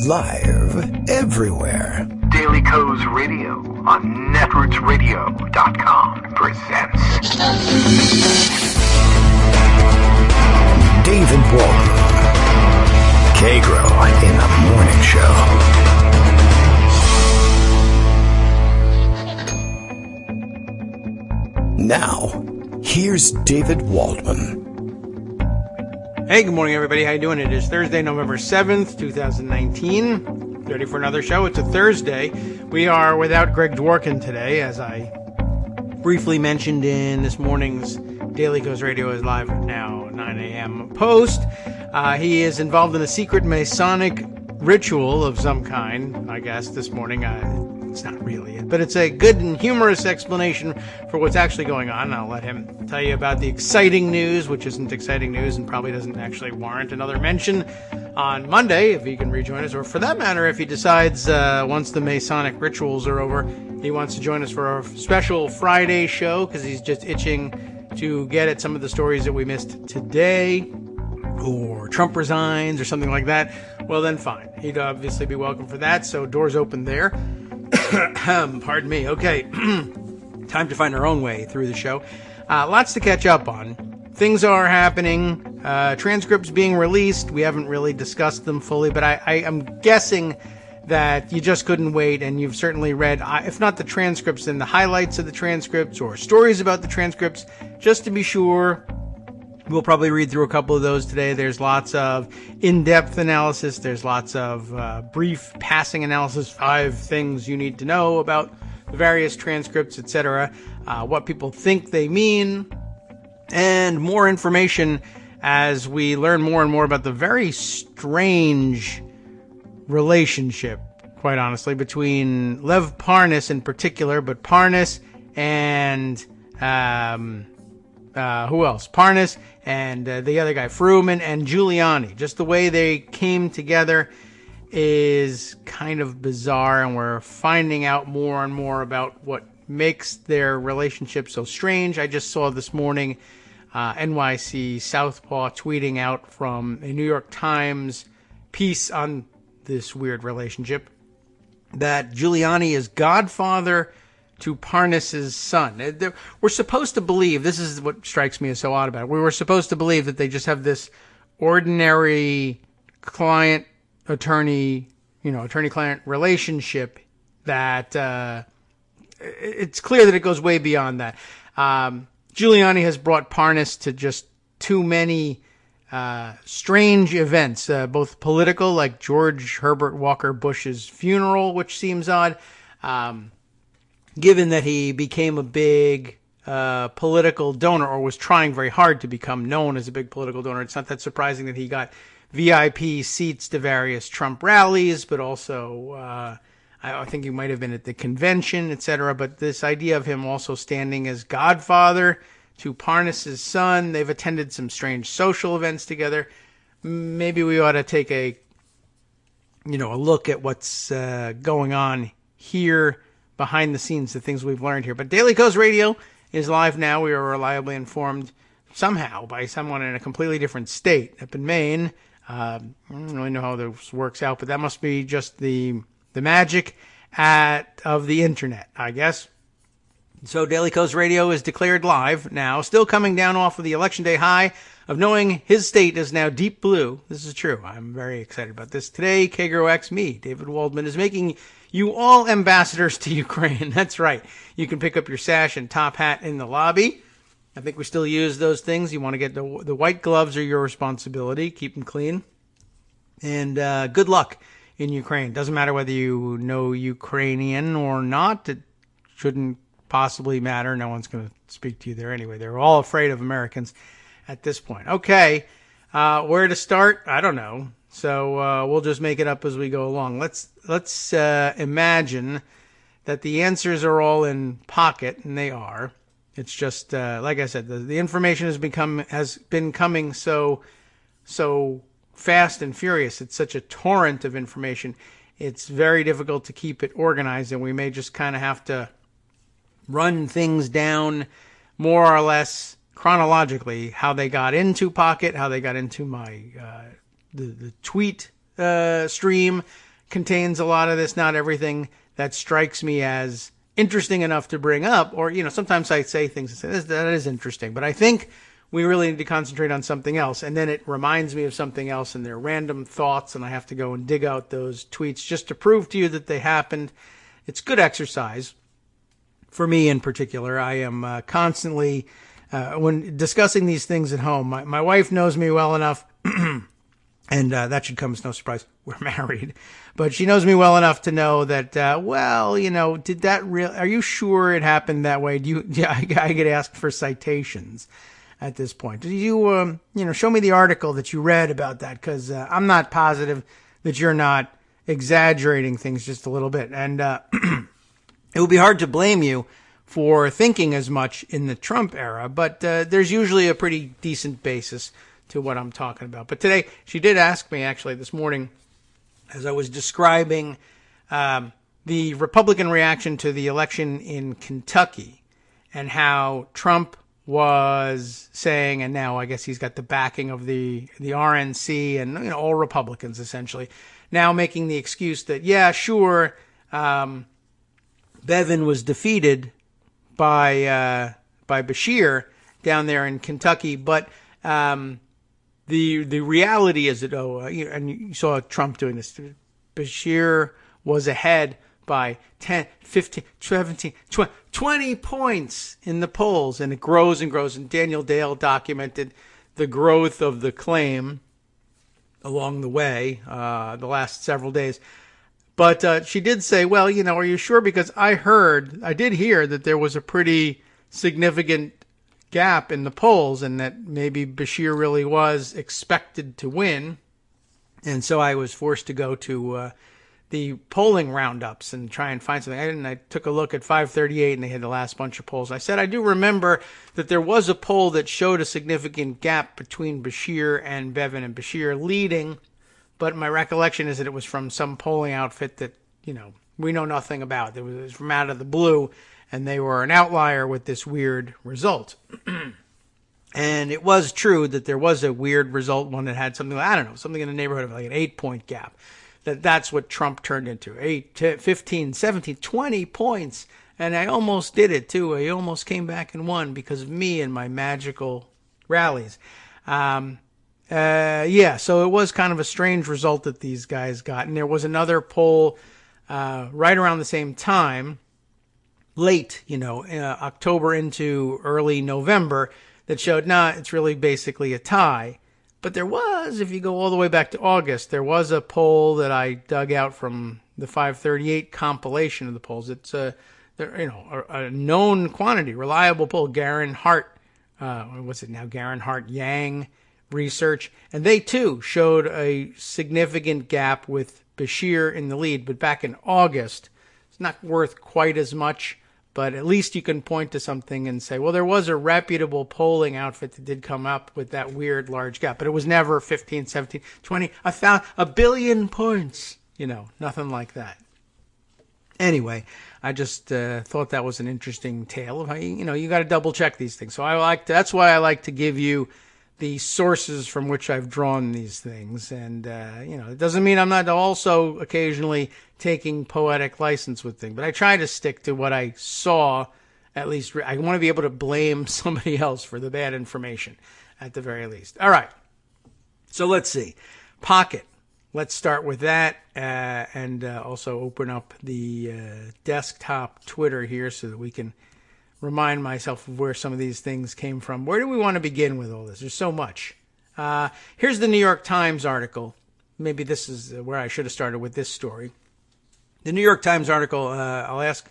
Live everywhere. Daily Co's Radio on netrootsradio.com presents David Waldman. Kagro in the Morning Show. Now, here's David Waldman. Hey, good morning, everybody. How you doing? It is Thursday, November 7th, 2019. Ready for another show? It's a Thursday. We are without Greg Dworkin today, as I briefly mentioned in this morning's Daily Co's Radio is live now, 9 a.m. post. He is involved in a secret Masonic ritual of some kind, I guess, this morning. It's not really it, but it's a good and humorous explanation for what's actually going on. I'll let him tell you about the exciting news, which isn't exciting news and probably doesn't actually warrant another mention on Monday, if he can rejoin us, or for that matter, if he decides once the Masonic rituals are over, he wants to join us for a special Friday show, because he's just itching to get at some of the stories that we missed today, or Trump resigns, or something like that. Well, then fine. He'd obviously be welcome for that, so doors open there. Pardon me. Okay. Time to find our own way through the show. Lots to catch up on. Things are happening. Transcripts being released. We haven't really discussed them fully, but I am guessing that you just couldn't wait, and you've certainly read, if not the transcripts, then the highlights of the transcripts or stories about the transcripts, just to be sure. We'll probably read through a couple of those today. There's lots of in-depth analysis. There's lots of brief passing analysis, 5 things you need to know about the various transcripts, etc., what people think they mean, and more information as we learn more and more about the very strange relationship, quite honestly, between Lev Parnas in particular, but Parnas and who else? Parnas and the other guy, Fruman, and Giuliani. Just the way they came together is kind of bizarre, and we're finding out more and more about what makes their relationship so strange. I just saw this morning NYC Southpaw tweeting out from a New York Times piece on this weird relationship that Giuliani is godfather to Parnas's son. We're supposed to believe, this is what strikes me as so odd about it, we were supposed to believe that they just have this ordinary client-attorney, attorney-client relationship that it's clear that it goes way beyond that. Giuliani has brought Parnas to just too many strange events, both political, like George Herbert Walker Bush's funeral, which seems odd, given that he became a big political donor, or was trying very hard to become known as a big political donor. It's not that surprising that he got VIP seats to various Trump rallies, but also I think he might have been at the convention, etc. But this idea of him also standing as godfather to Parnas's son, they've attended some strange social events together. Maybe we ought to take a look at what's going on here behind the scenes, the things we've learned here. But Daily Co's Radio is live now. We are reliably informed somehow by someone in a completely different state up in Maine. I don't really know how this works out, but that must be just the magic of the internet, I guess. So Daily Co's Radio is declared live now, still coming down off of the Election Day high of knowing his state is now deep blue. This is true. I'm very excited about this. Today, Kagro X, me, David Waldman, is making you all ambassadors to Ukraine. That's right. You can pick up your sash and top hat in the lobby. I think we still use those things. You want to get the white gloves are your responsibility. Keep them clean. And good luck in Ukraine. Doesn't matter whether you know Ukrainian or not. It shouldn't possibly matter. No one's going to speak to you there anyway. They're all afraid of Americans at this point. Okay. Where to start? I don't know. So we'll just make it up as we go along. Let's imagine that the answers are all in pocket, and they are. It's just like I said, the information has been coming so fast and furious. It's such a torrent of information. It's very difficult to keep it organized, and we may just kind of have to run things down more or less chronologically, how they got into Pocket, how they got into my the tweet stream, contains a lot of this, not everything that strikes me as interesting enough to bring up. Or, sometimes I say things and say, that is interesting, but I think we really need to concentrate on something else. And then it reminds me of something else, and they're random thoughts, and I have to go and dig out those tweets just to prove to you that they happened. It's good exercise. For me in particular, I am constantly, when discussing these things at home, my wife knows me well enough, and that should come as no surprise. We're married. But she knows me well enough to know that, did that are you sure it happened that way? I get asked for citations at this point. Did you, show me the article that you read about that? Because I'm not positive that you're not exaggerating things just a little bit. And it would be hard to blame you for thinking as much in the Trump era, but there's usually a pretty decent basis to what I'm talking about. But today, she did ask me, actually, this morning, as I was describing the Republican reaction to the election in Kentucky and how Trump was saying, and now I guess he's got the backing of the RNC and all Republicans, essentially, now making the excuse that, yeah, sure, Bevin was defeated by Bashir down there in Kentucky, but the reality is that, and you saw Trump doing this, Bashir was ahead by 10, 15, 17, 20 points in the polls, and it grows and grows. And Daniel Dale documented the growth of the claim along the way, the last several days. But she did say, well, are you sure? Because I did hear that there was a pretty significant gap in the polls and that maybe Bashir really was expected to win. And so I was forced to go to the polling roundups and try and find something. And I took a look at 538 and they had the last bunch of polls. I said, I do remember that there was a poll that showed a significant gap between Bashir and Bevin, and Bashir leading. But my recollection is that it was from some polling outfit that, we know nothing about. It was from out of the blue, and they were an outlier with this weird result. And it was true that there was a weird result, one that had something, something in the neighborhood of like an 8-point gap. That's what Trump turned into, 8, 15, 17, 20 points. And I almost did it, too. I almost came back and won because of me and my magical rallies. So it was kind of a strange result that these guys got. And there was another poll right around the same time, late, October into early November, that showed, it's really basically a tie. But there was, if you go all the way back to August, there was a poll that I dug out from the 538 compilation of the polls. It's a known quantity, reliable poll, Garen Hart, Garen Hart Yang research, and they too showed a significant gap with Bashir in the lead. But back in August, it's not worth quite as much, but at least you can point to something and say, well, there was a reputable polling outfit that did come up with that weird large gap, but it was never 15, 17, 20, a billion points, nothing like that. Anyway, I just thought that was an interesting tale of how you got to double check these things. So that's why I like to give you the sources from which I've drawn these things. And, it doesn't mean I'm not also occasionally taking poetic license with things, but I try to stick to what I saw. At least I want to be able to blame somebody else for the bad information at the very least. All right. So let's see. Pocket. Let's start with that and also open up the desktop Twitter here so that we can remind myself of where some of these things came from. Where do we want to begin with all this? There's so much. Here's the New York Times article. Maybe this is where I should have started with this story. The New York Times article, I'll ask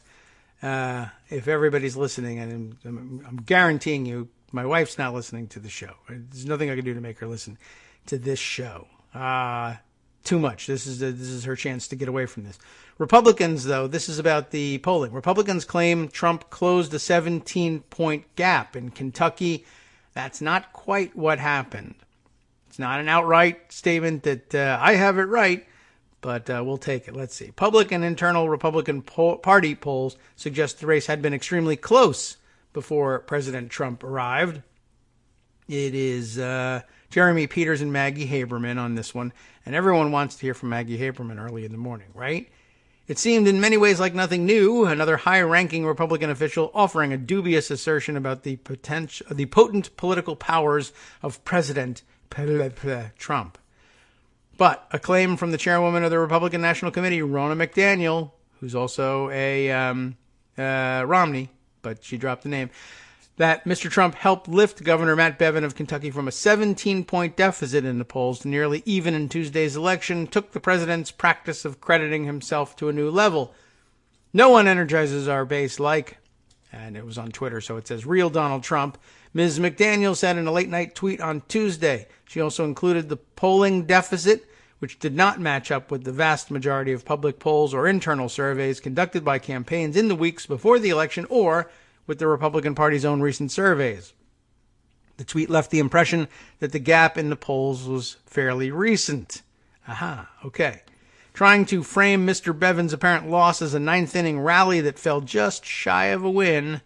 if everybody's listening, and I'm guaranteeing you my wife's not listening to the show. There's nothing I can do to make her listen to this show. Too much. This is her chance to get away from this. Republicans, though, this is about the polling. Republicans claim Trump closed a 17-point gap in Kentucky. That's not quite what happened. It's not an outright statement that I have it right, but we'll take it. Let's see. Public and internal Republican Party polls suggest the race had been extremely close before President Trump arrived. It is Jeremy Peters and Maggie Haberman on this one, and everyone wants to hear from Maggie Haberman early in the morning, right? It seemed in many ways like nothing new, another high-ranking Republican official offering a dubious assertion about the potent political powers of President Trump. But a claim from the chairwoman of the Republican National Committee, Ronna McDaniel, who's also a Romney, but she dropped the name, that Mr. Trump helped lift Governor Matt Bevin of Kentucky from a 17-point deficit in the polls to nearly even in Tuesday's election, took the president's practice of crediting himself to a new level. No one energizes our base like, and it was on Twitter, so it says, real Donald Trump. Ms. McDaniel said in a late-night tweet on Tuesday. She also included the polling deficit, which did not match up with the vast majority of public polls or internal surveys conducted by campaigns in the weeks before the election or with the Republican Party's own recent surveys. The tweet left the impression that the gap in the polls was fairly recent. Aha, okay. Trying to frame Mr. Bevin's apparent loss as a ninth-inning rally that fell just shy of a win,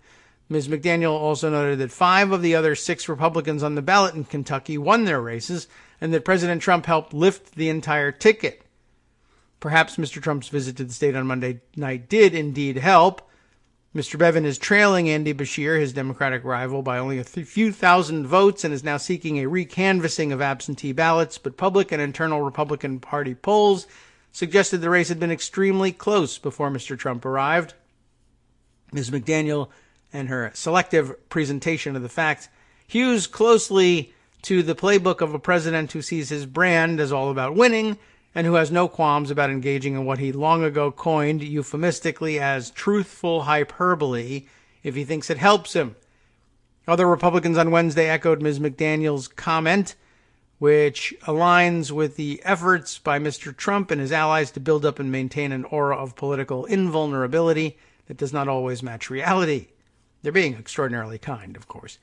Ms. McDaniel also noted that 5 of the other 6 Republicans on the ballot in Kentucky won their races and that President Trump helped lift the entire ticket. Perhaps Mr. Trump's visit to the state on Monday night did indeed help. Mr. Bevin is trailing Andy Beshear, his Democratic rival, by only a few thousand votes and is now seeking a recanvassing of absentee ballots, but public and internal Republican Party polls suggested the race had been extremely close before Mr. Trump arrived. Ms. McDaniel and her selective presentation of the facts hews closely to the playbook of a president who sees his brand as all about winning and who has no qualms about engaging in what he long ago coined euphemistically as truthful hyperbole if he thinks it helps him. Other Republicans on Wednesday echoed Ms. McDaniel's comment, which aligns with the efforts by Mr. Trump and his allies to build up and maintain an aura of political invulnerability that does not always match reality. They're being extraordinarily kind, of course.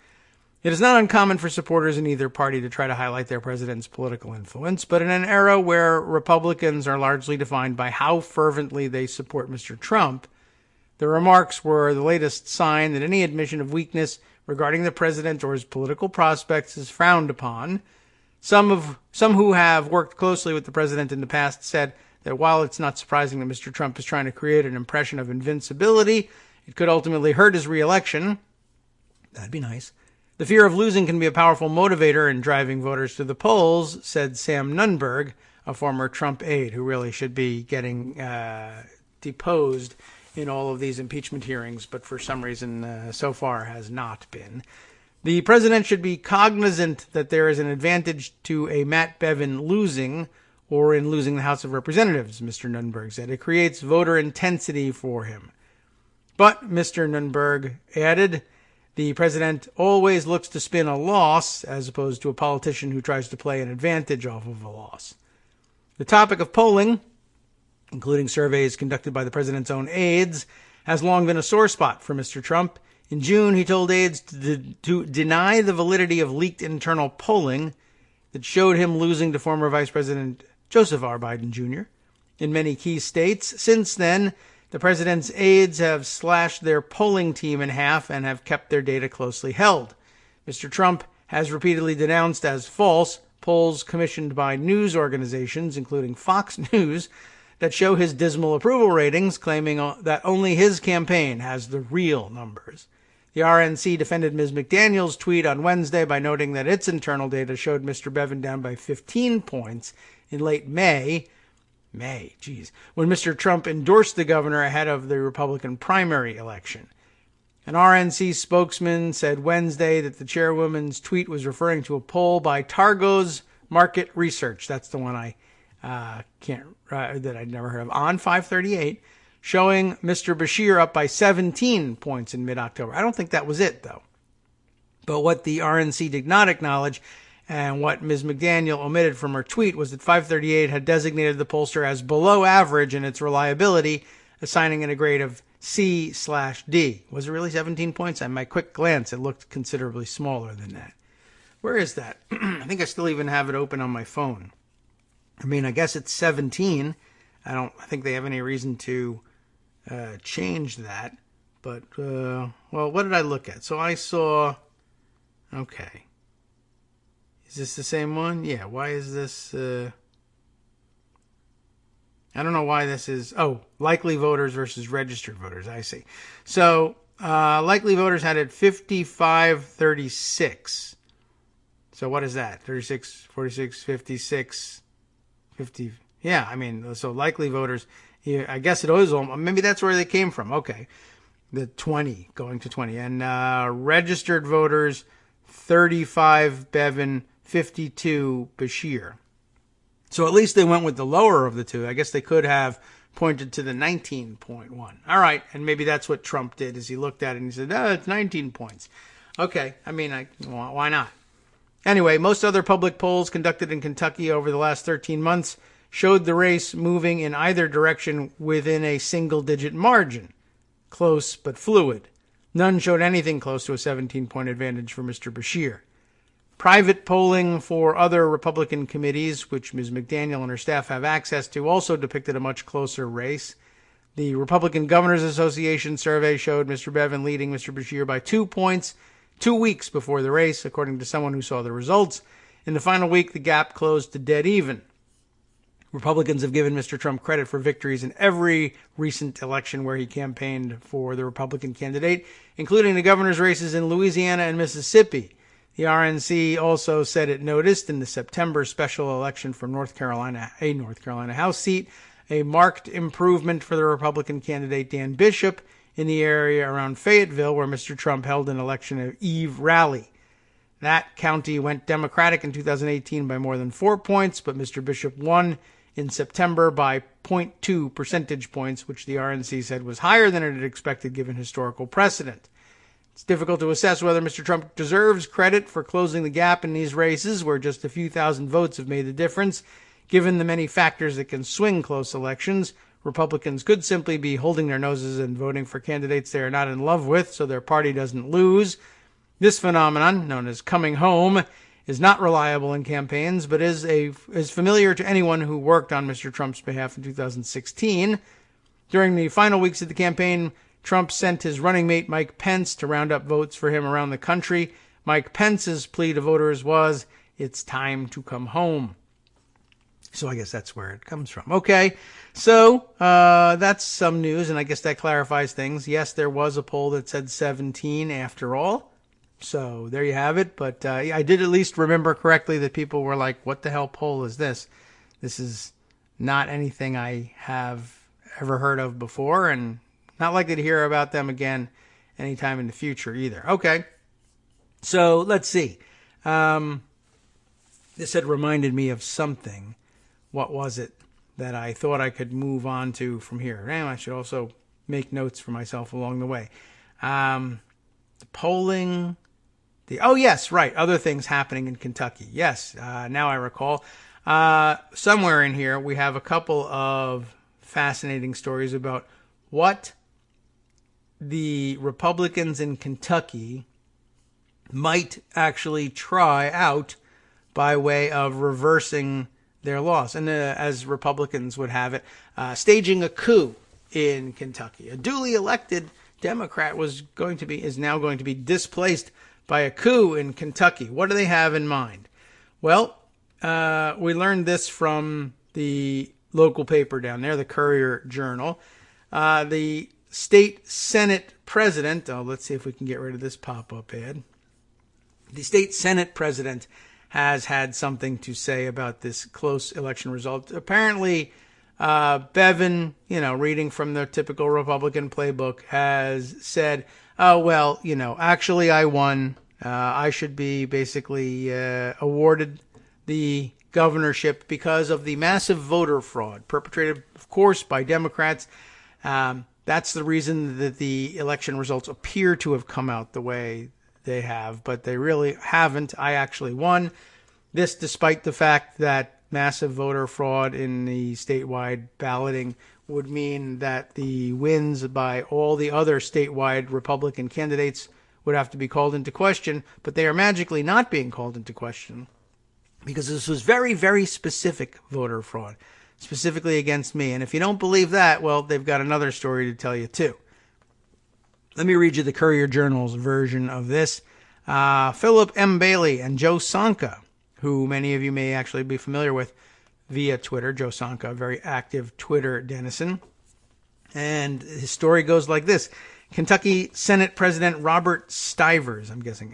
It is not uncommon for supporters in either party to try to highlight their president's political influence, but in an era where Republicans are largely defined by how fervently they support Mr. Trump, the remarks were the latest sign that any admission of weakness regarding the president or his political prospects is frowned upon. Some who have worked closely with the president in the past said that while it's not surprising that Mr. Trump is trying to create an impression of invincibility, it could ultimately hurt his reelection. That'd be nice. The fear of losing can be a powerful motivator in driving voters to the polls, said Sam Nunberg, a former Trump aide who really should be getting deposed in all of these impeachment hearings, but for some reason so far has not been. The president should be cognizant that there is an advantage to a Matt Bevin losing or in losing the House of Representatives, Mr. Nunberg said. It creates voter intensity for him. But, Mr. Nunberg added, the president always looks to spin a loss as opposed to a politician who tries to play an advantage off of a loss. The topic of polling, including surveys conducted by the president's own aides, has long been a sore spot for Mr. Trump. In June, he told aides to deny the validity of leaked internal polling that showed him losing to former Vice President Joseph R. Biden Jr. in many key states. Since then, the president's aides have slashed their polling team in half and have kept their data closely held. Mr. Trump has repeatedly denounced as false polls commissioned by news organizations, including Fox News, that show his dismal approval ratings, claiming that only his campaign has the real numbers. The RNC defended Ms. McDaniel's tweet on Wednesday by noting that its internal data showed Mr. Bevin down by 15 points in late May, when Mr. Trump endorsed the governor ahead of the Republican primary election. An RNC spokesman said Wednesday that the chairwoman's tweet was referring to a poll by Targos Market Research. That's the one that I'd never heard of, on 538, showing Mr. Beshear up by 17 points in mid-October. I don't think that was it, though. But what the RNC did not acknowledge and what Ms. McDaniel omitted from her tweet was that 538 had designated the pollster as below average in its reliability, assigning it a grade of C/D. Was it really 17 points? At my quick glance, it looked considerably smaller than that. Where is that? I think I still even have it open on my phone. I mean, I guess it's 17. I think they have any reason to change that. But, well, what did I look at? So I saw, okay. Is this the same one? Yeah, why is this... I don't know why this is... Oh, likely voters versus registered voters. I see. So, likely voters had it 55-36. So what is that? 36, 46, 56, 50... Yeah, I mean, so likely voters... Yeah, I guess it is... Maybe that's where they came from. Okay. The 20, going to 20. And registered voters, 35 Bevin, 52 Beshear. So at least they went with the lower of the two. I guess they could have pointed to the 19.1. All right, and maybe that's what Trump did, is he looked at it and he said, it's 19 points. Okay, I mean, why not? Anyway, most other public polls conducted in Kentucky over the last 13 months showed the race moving in either direction within a single-digit margin. Close but fluid. None showed anything close to a 17-point advantage for Mr. Beshear. Private polling for other Republican committees, which Ms. McDaniel and her staff have access to, also depicted a much closer race. The Republican Governors Association survey showed Mr. Bevin leading Mr. Beshear by 2 points 2 weeks before the race, according to someone who saw the results. In the final week, the gap closed to dead even. Republicans have given Mr. Trump credit for victories in every recent election where he campaigned for the Republican candidate, including the governor's races in Louisiana and Mississippi. The RNC also said it noticed in the September special election for North Carolina House seat, a marked improvement for the Republican candidate Dan Bishop in the area around Fayetteville, where Mr. Trump held an election eve rally. That county went Democratic in 2018 by more than 4 points, but Mr. Bishop won in September by 0.2 percentage points, which the RNC said was higher than it had expected given historical precedent. It's difficult to assess whether Mr. Trump deserves credit for closing the gap in these races, where just a few thousand votes have made the difference. Given the many factors that can swing close elections, Republicans could simply be holding their noses and voting for candidates they are not in love with so their party doesn't lose. This phenomenon, known as coming home, is not reliable in campaigns, but is familiar to anyone who worked on Mr. Trump's behalf in 2016. During the final weeks of the campaign, Trump sent his running mate Mike Pence to round up votes for him around the country. Mike Pence's plea to voters was, "It's time to come home." So I guess that's where it comes from. Okay, so that's some news, and I guess that clarifies things. Yes, there was a poll that said 17 after all. So there you have it. But I did at least remember correctly that people were like, what the hell poll is this? This is not anything I have ever heard of before, and not likely to hear about them again anytime in the future either. Okay, so let's see. This had reminded me of something. What was it that I thought I could move on to from here? And I should also make notes for myself along the way. The polling... Oh, yes, right. Other things happening in Kentucky. Yes, now I recall. Somewhere in here, we have a couple of fascinating stories about what the Republicans in Kentucky might actually try out by way of reversing their loss. And as Republicans would have it, staging a coup in Kentucky. A duly elected Democrat is now going to be displaced by a coup in Kentucky. What do they have in mind? Well, we learned this from the local paper down there, the Courier-Journal. The state Senate president, let's see if we can get rid of this pop-up ad. The state Senate president has had something to say about this close election result. Apparently, Bevin, reading from the typical Republican playbook, has said, oh, well, actually I won. I should be basically awarded the governorship because of the massive voter fraud perpetrated, of course, by Democrats. That's the reason that the election results appear to have come out the way they have, but they really haven't. I actually won. This despite the fact that massive voter fraud in the statewide balloting would mean that the wins by all the other statewide Republican candidates would have to be called into question, but they are magically not being called into question because this was very, very specific voter fraud, specifically against me. And if you don't believe that, well, they've got another story to tell you too. Let me read you the Courier-Journal's version of this. Philip M. Bailey and Joe Sonka who many of you may actually be familiar with via Twitter. Joe Sonka, a very active Twitter denizen. And his story goes like this. Kentucky Senate President Robert Stivers, I'm guessing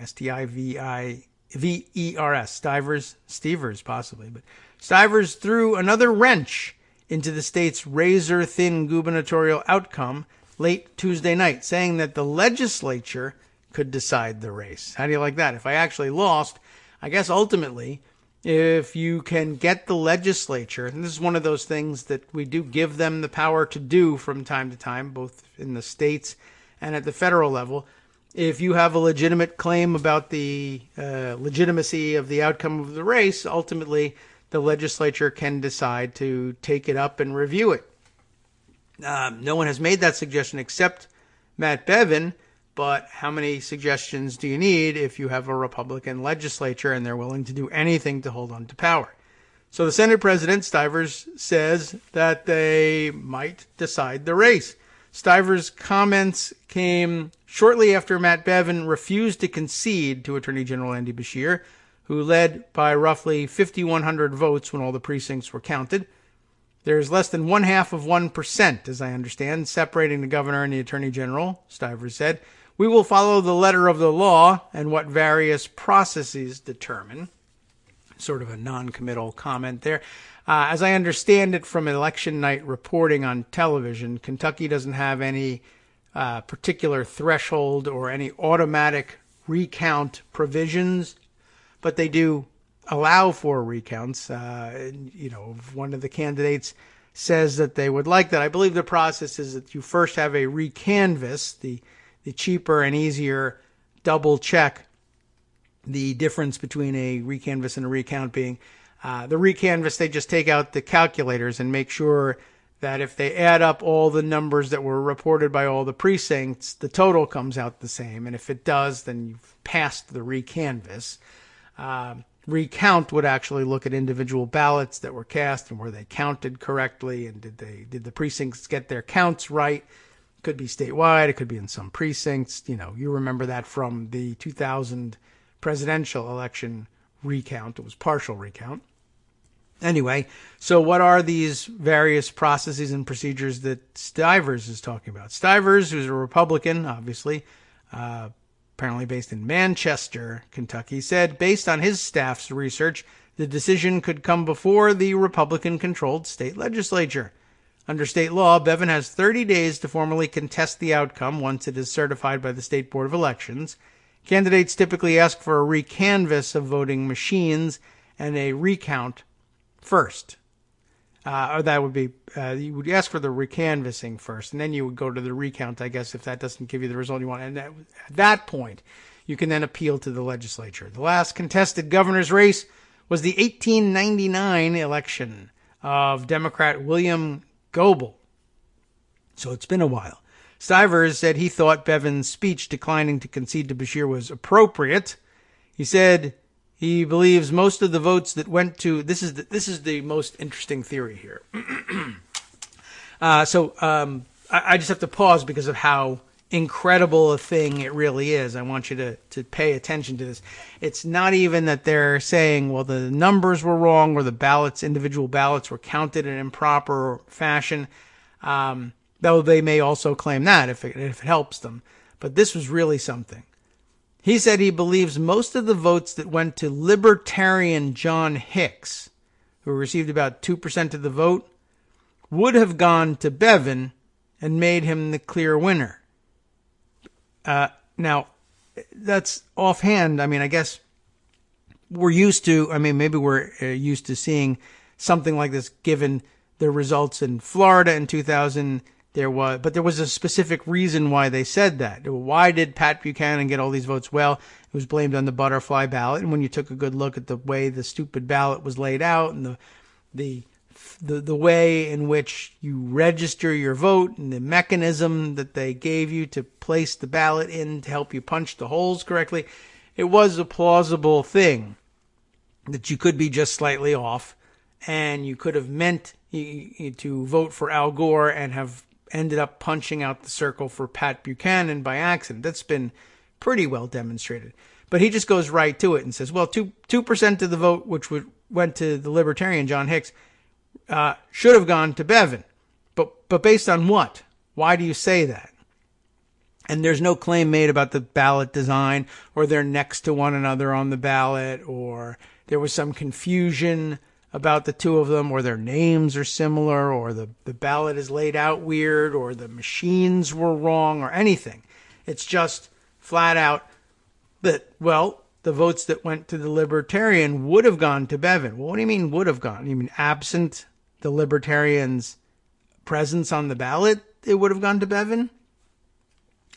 Stivers, Stevers possibly, but Stivers threw another wrench into the state's razor-thin gubernatorial outcome late Tuesday night, saying that the legislature could decide the race. How do you like that? If I actually lost, I guess ultimately, if you can get the legislature, and this is one of those things that we do give them the power to do from time to time, both in the states and at the federal level, if you have a legitimate claim about the legitimacy of the outcome of the race, ultimately the legislature can decide to take it up and review it. No one has made that suggestion except Matt Bevin, but how many suggestions do you need if you have a Republican legislature and they're willing to do anything to hold on to power? So the Senate President, Stivers, says that they might decide the race. Stivers' comments came shortly after Matt Bevin refused to concede to Attorney General Andy Beshear, who led by roughly 5,100 votes when all the precincts were counted. There's less than 0.5%, as I understand, separating the governor and the attorney general, Stivers said. We will follow the letter of the law and what various processes determine. Sort of a non-committal comment there. As I understand it from election night reporting on television, Kentucky doesn't have any particular threshold or any automatic recount provisions, but they do allow for recounts. If one of the candidates says that they would like that, I believe the process is that you first have a recanvass, the cheaper and easier double check. The difference between a recanvass and a recount being the recanvass, they just take out the calculators and make sure that if they add up all the numbers that were reported by all the precincts, the total comes out the same. And if it does, then you've passed the recanvass. Recount would actually look at individual ballots that were cast and were they counted correctly, and did the precincts get their counts right. It could be statewide, it could be in some precincts. You remember that from the 2000 presidential election recount. It was partial recount. Anyway, so what are these various processes and procedures that Stivers is talking about? Stivers, who's a Republican, obviously, apparently based in Manchester, Kentucky, said based on his staff's research, the decision could come before the Republican-controlled state legislature. Under state law, Bevin has 30 days to formally contest the outcome once it is certified by the State Board of Elections. Candidates typically ask for a recanvass of voting machines and a recount first. Or that would be, you would ask for the recanvassing first, and then you would go to the recount, I guess, if that doesn't give you the result you want. And at that point, you can then appeal to the legislature. The last contested governor's race was the 1899 election of Democrat William Goebel. So it's been a while. Stivers said he thought Bevin's speech declining to concede to Beshear was appropriate. He said he believes most of the votes that went to this is the most interesting theory here. I just have to pause because of how incredible a thing it really is. I want you to pay attention to this. It's not even that they're saying, well, the numbers were wrong or the individual ballots were counted in improper fashion. Though they may also claim that if it helps them. But this was really something. He said he believes most of the votes that went to Libertarian John Hicks, who received about 2% of the vote, would have gone to Bevin and made him the clear winner. Now, that's offhand. I mean, I guess we're used to, maybe we're used to seeing something like this given the results in Florida in 2000. But there was a specific reason why they said that. Why did Pat Buchanan get all these votes? Well, it was blamed on the butterfly ballot. And when you took a good look at the way the stupid ballot was laid out and the way in which you register your vote and the mechanism that they gave you to place the ballot in to help you punch the holes correctly, it was a plausible thing that you could be just slightly off and you could have meant to vote for Al Gore and have ended up punching out the circle for Pat Buchanan by accident. That's been pretty well demonstrated. But he just goes right to it and says, well, 2% of the vote, which went to the Libertarian, John Hicks, should have gone to Bevin. But based on what? Why do you say that? And there's no claim made about the ballot design, or they're next to one another on the ballot, or there was some confusion about the two of them, or their names are similar, or the ballot is laid out weird, or the machines were wrong, or anything. It's just flat out that, well, the votes that went to the Libertarian would have gone to Bevin. Well, what do you mean would have gone? You mean absent the Libertarian's presence on the ballot, it would have gone to Bevin?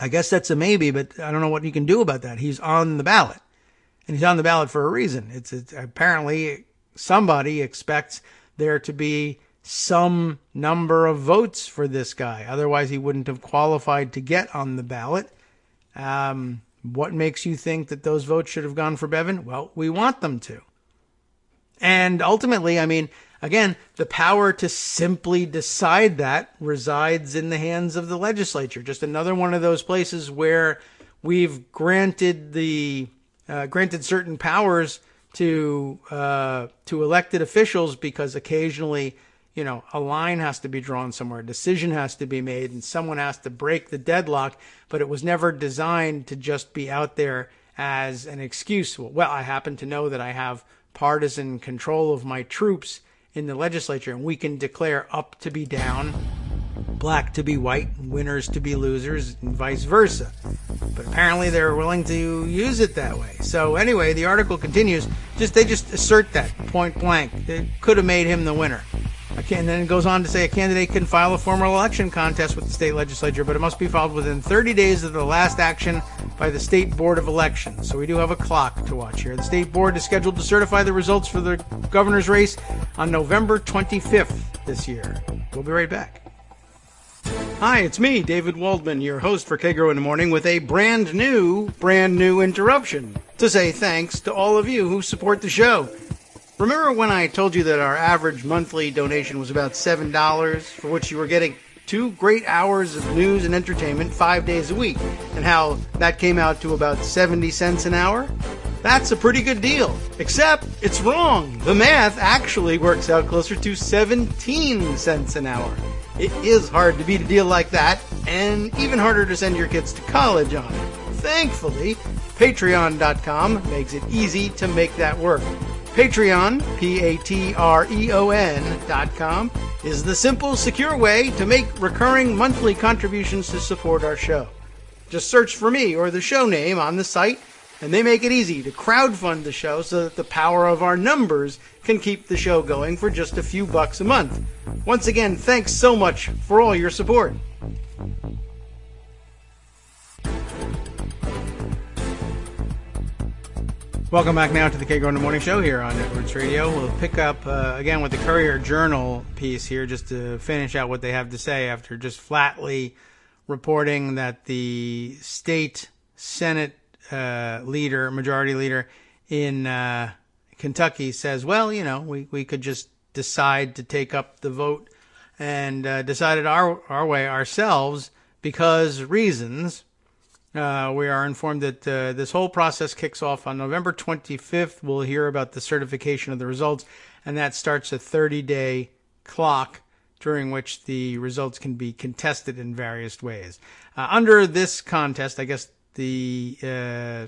I guess that's a maybe, but I don't know what you can do about that. He's on the ballot, and he's on the ballot for a reason. It's apparently somebody expects there to be some number of votes for this guy. Otherwise, he wouldn't have qualified to get on the ballot. What makes you think that those votes should have gone for Bevin? Well, we want them to. And ultimately, I mean, again, the power to simply decide that resides in the hands of the legislature. Just another one of those places where we've granted certain powers to elected officials because occasionally, a line has to be drawn somewhere, a decision has to be made, and someone has to break the deadlock. But it was never designed to just be out there as an excuse. Well, I happen to know that I have partisan control of my troops in the legislature, and we can declare up to be down, black to be white, winners to be losers, and vice versa. But apparently they're willing to use it that way. So anyway, the article continues. They just assert that point blank. It could have made him the winner. And then it goes on to say a candidate can file a formal election contest with the state legislature, but it must be filed within 30 days of the last action by the State Board of Elections. So we do have a clock to watch here. The State Board is scheduled to certify the results for the governor's race on November 25th this year. We'll be right back. Hi, it's me, David Waldman, your host for Kagro in the Morning, with a brand new interruption to say thanks to all of you who support the show. Remember when I told you that our average monthly donation was about $7, for which you were getting 2 great hours of news and entertainment 5 days a week, and how that came out to about 70 cents an hour? That's a pretty good deal, except it's wrong. The math actually works out closer to 17 cents an hour. It is hard to beat a deal like that, and even harder to send your kids to college on it. Thankfully, Patreon.com makes it easy to make that work. Patreon, Patreon.com, is the simple, secure way to make recurring monthly contributions to support our show. Just search for me or the show name on the site, and they make it easy to crowdfund the show so that the power of our numbers can keep the show going for just a few bucks a month. Once again, thanks so much for all your support. Welcome back now to the Kagro in the Morning Show here on Networks Radio. We'll pick up again with the Courier-Journal piece here just to finish out what they have to say after just flatly reporting that the state Senate majority leader in Kentucky says, well, we could just decide to take up the vote and decide it our way ourselves because reasons. We are informed that this whole process kicks off on November 25th. We'll hear about the certification of the results, and that starts a 30-day clock during which the results can be contested in various ways. Under this contest, I guess the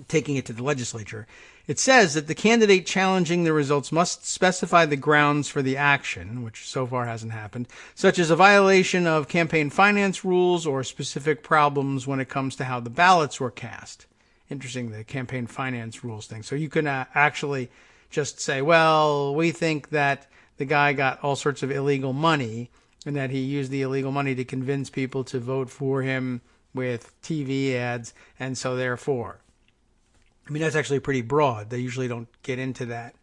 taking it to the legislature, it says that the candidate challenging the results must specify the grounds for the action, which so far hasn't happened, such as a violation of campaign finance rules or specific problems when it comes to how the ballots were cast. Interesting, the campaign finance rules thing. So you can actually just say, well, we think that the guy got all sorts of illegal money and that he used the illegal money to convince people to vote for him with TV ads, and so therefore. I mean, that's actually pretty broad. They usually don't get into that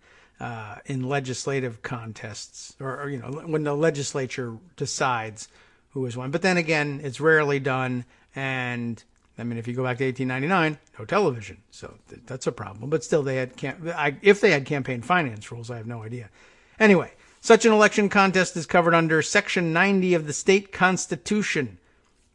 in legislative contests or when the legislature decides who is one. But then again, it's rarely done. And I mean, if you go back to 1899, no television. So that's a problem. But still, they had if they had campaign finance rules, I have no idea. Anyway, such an election contest is covered under Section 90 of the state constitution,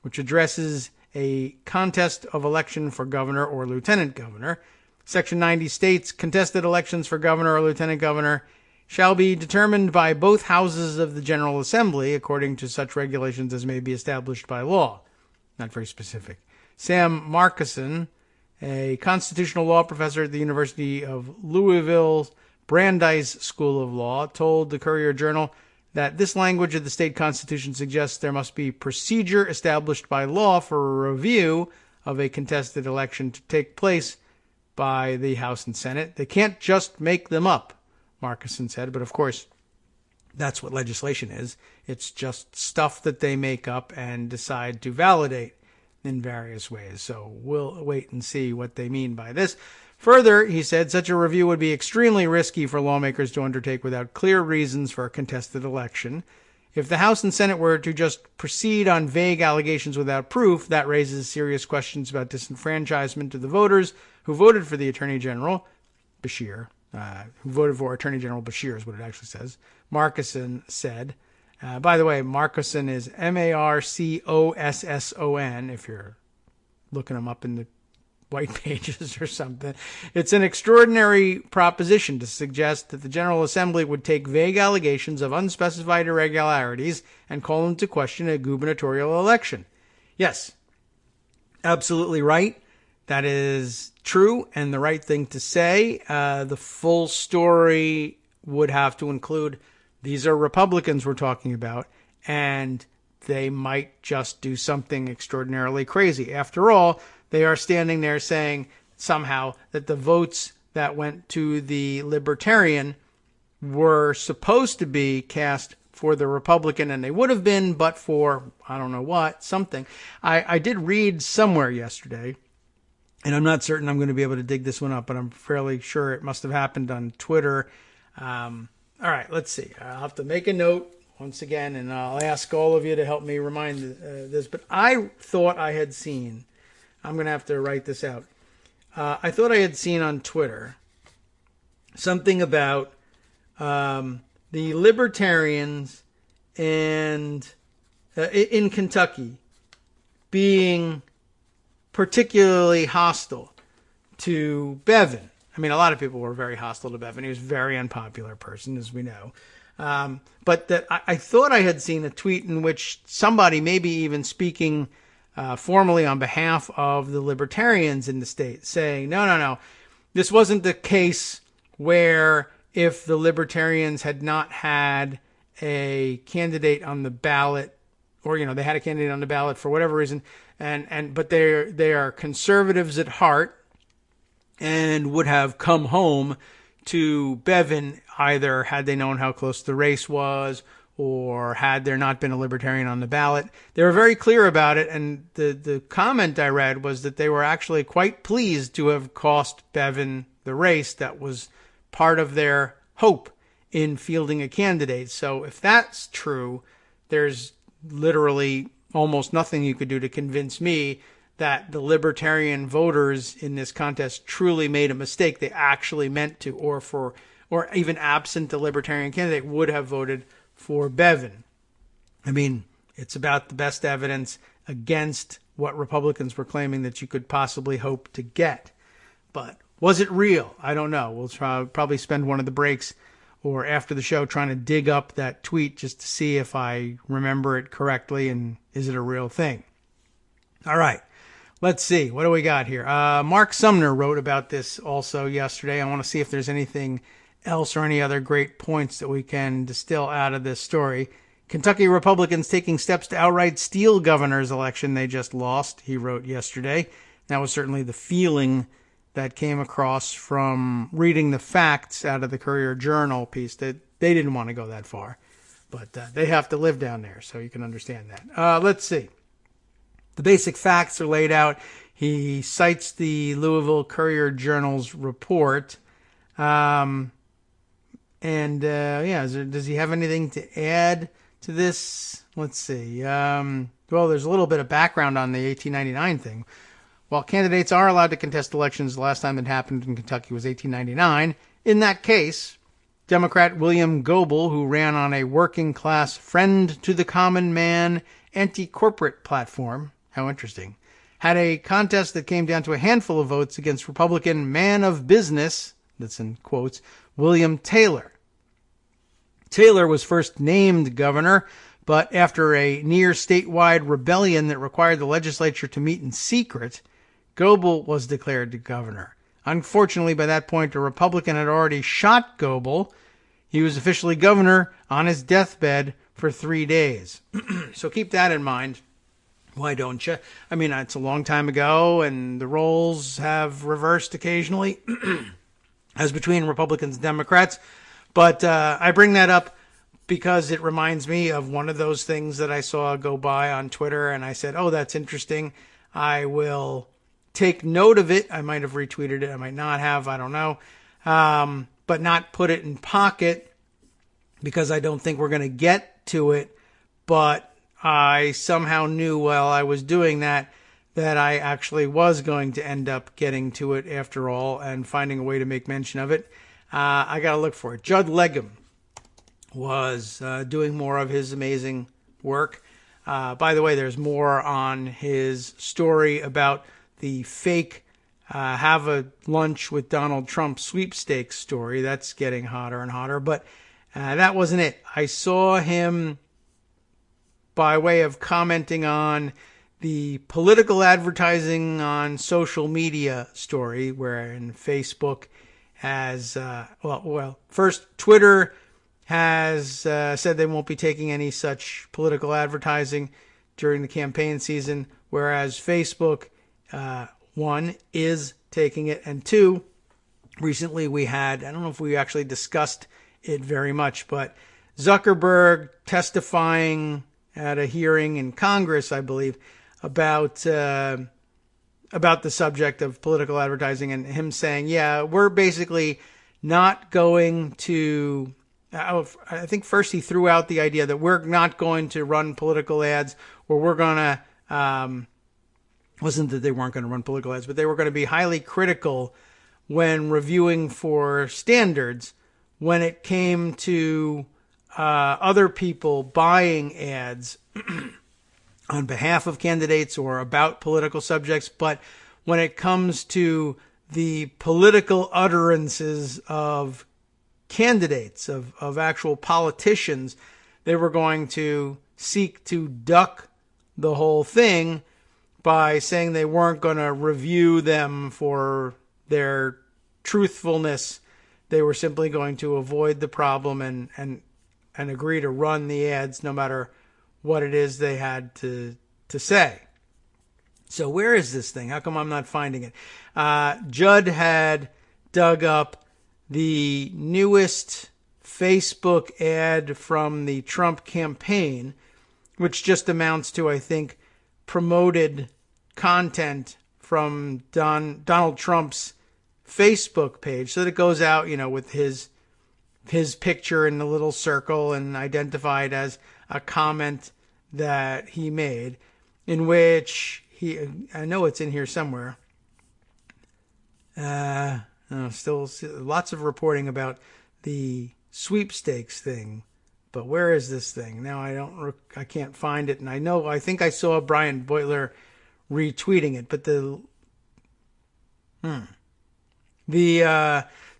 which addresses a contest of election for governor or lieutenant governor. Section 90 states contested elections for governor or lieutenant governor shall be determined by both houses of the General Assembly according to such regulations as may be established by law. Not very specific. Sam Markison, a constitutional law professor at the University of Louisville's Brandeis School of Law, told the Courier-Journal that this language of the state constitution suggests there must be procedure established by law for a review of a contested election to take place by the House and Senate. They can't just make them up, Markison said, but of course, that's what legislation is. It's just stuff that they make up and decide to validate in various ways. So we'll wait and see what they mean by this. Further, he said, such a review would be extremely risky for lawmakers to undertake without clear reasons for a contested election. If the House and Senate were to just proceed on vague allegations without proof, that raises serious questions about disenfranchisement to the voters who voted for the Attorney General, Bashir, who voted for Attorney General Bashir is what it actually says. Markison said. By the way, Markison is Marcosson, if you're looking him up in the white pages or something. It's an extraordinary proposition to suggest that the General Assembly would take vague allegations of unspecified irregularities and call into question a gubernatorial election. Yes, absolutely right. That is true and the right thing to say. The full story would have to include these are Republicans we're talking about, and they might just do something extraordinarily crazy. After all, they are standing there saying somehow that the votes that went to the Libertarian were supposed to be cast for the Republican, and they would have been, but for, I don't know what, something. I did read somewhere yesterday, and I'm not certain I'm going to be able to dig this one up, but I'm fairly sure it must have happened on Twitter. All right, let's see. I'll have to make a note once again, and I'll ask all of you to help me remind this. But I thought I had seen, I'm going to have to write this out. I thought I had seen on Twitter something about the Libertarians and in Kentucky being particularly hostile to Bevin. I mean, a lot of people were very hostile to Bevin. He was a very unpopular person, as we know. But that I thought I had seen a tweet in which somebody, maybe even speaking formally on behalf of the Libertarians in the state, saying, no, this wasn't the case where if the Libertarians had not had a candidate on the ballot, or, they had a candidate on the ballot for whatever reason, but they are conservatives at heart, and would have come home to Bevin either had they known how close the race was or had there not been a Libertarian on the ballot. They were very clear about it, and the comment I read was that they were actually quite pleased to have cost Bevin the race. That was part of their hope in fielding a candidate. So if that's true, there's literally almost nothing you could do to convince me that the Libertarian voters in this contest truly made a mistake. They actually meant to, or even absent the Libertarian candidate, would have voted for Bevin. I mean, it's about the best evidence against what Republicans were claiming that you could possibly hope to get. But was it real? I don't know. We'll probably spend one of the breaks or after the show trying to dig up that tweet just to see if I remember it correctly and is it a real thing. All right. Let's see. What do we got here? Mark Sumner wrote about this also yesterday. I want to see if there's anything else or any other great points that we can distill out of this story. Kentucky Republicans taking steps to outright steal governor's election they just lost, he wrote yesterday. That was certainly the feeling that came across from reading the facts out of the Courier-Journal piece, that they didn't want to go that far. But they have to live down there, so you can understand that. Let's see. The basic facts are laid out. He cites the Louisville Courier-Journal's report. Does he have anything to add to this? Let's see. Well, there's a little bit of background on the 1899 thing. While candidates are allowed to contest elections, the last time it happened in Kentucky was 1899. In that case, Democrat William Goebel, who ran on a working-class friend to the common man anti-corporate platform, how interesting, had a contest that came down to a handful of votes against Republican man of business, that's in quotes, William Taylor. Taylor was first named governor, but after a near statewide rebellion that required the legislature to meet in secret, Goebel was declared governor. Unfortunately, by that point, a Republican had already shot Goebel. He was officially governor on his deathbed for 3 days. So keep that in mind. Why don't you? I mean, it's a long time ago, and the roles have reversed occasionally, as between Republicans and Democrats. But I bring that up because it reminds me of one of those things that I saw go by on Twitter, and I said, oh, that's interesting. I will take note of it. I might have retweeted it. I might not have. I don't know. But not put it in pocket because I don't think we're going to get to it. But I somehow knew while I was doing that I actually was going to end up getting to it after all and finding a way to make mention of it. I got to look for it. Judd Legum was doing more of his amazing work. By the way, there's more on his story about the fake have a lunch with Donald Trump sweepstakes story. That's getting hotter and hotter. But that wasn't it. I saw him by way of commenting on the political advertising on social media story, where in Facebook has, first Twitter has said they won't be taking any such political advertising during the campaign season, whereas Facebook, one, is taking it, and two, recently we had, I don't know if we actually discussed it very much, but Zuckerberg testifying at a hearing in Congress, I believe, about the subject of political advertising, and him saying, yeah, we're basically not going to, I think first he threw out the idea that we're not going to run political ads, or we're going to, wasn't that they weren't going to run political ads, but they were going to be highly critical when reviewing for standards when it came to other people buying ads on behalf of candidates or about political subjects. But when it comes to the political utterances of candidates, of actual politicians, they were going to seek to duck the whole thing by saying they weren't going to review them for their truthfulness. They were simply going to avoid the problem and agree to run the ads no matter what it is they had to say. So where is this thing? How come I'm not finding it? Judd had dug up the newest Facebook ad from the Trump campaign, which just amounts to, I think, promoted content from Donald Trump's Facebook page. So that it goes out, with his picture in the little circle and identified as a comment that he made, in which I know it's in here somewhere. Still lots of reporting about the sweepstakes thing, but where is this thing now? I can't find it, and I think I saw Brian Beutler retweeting it, but the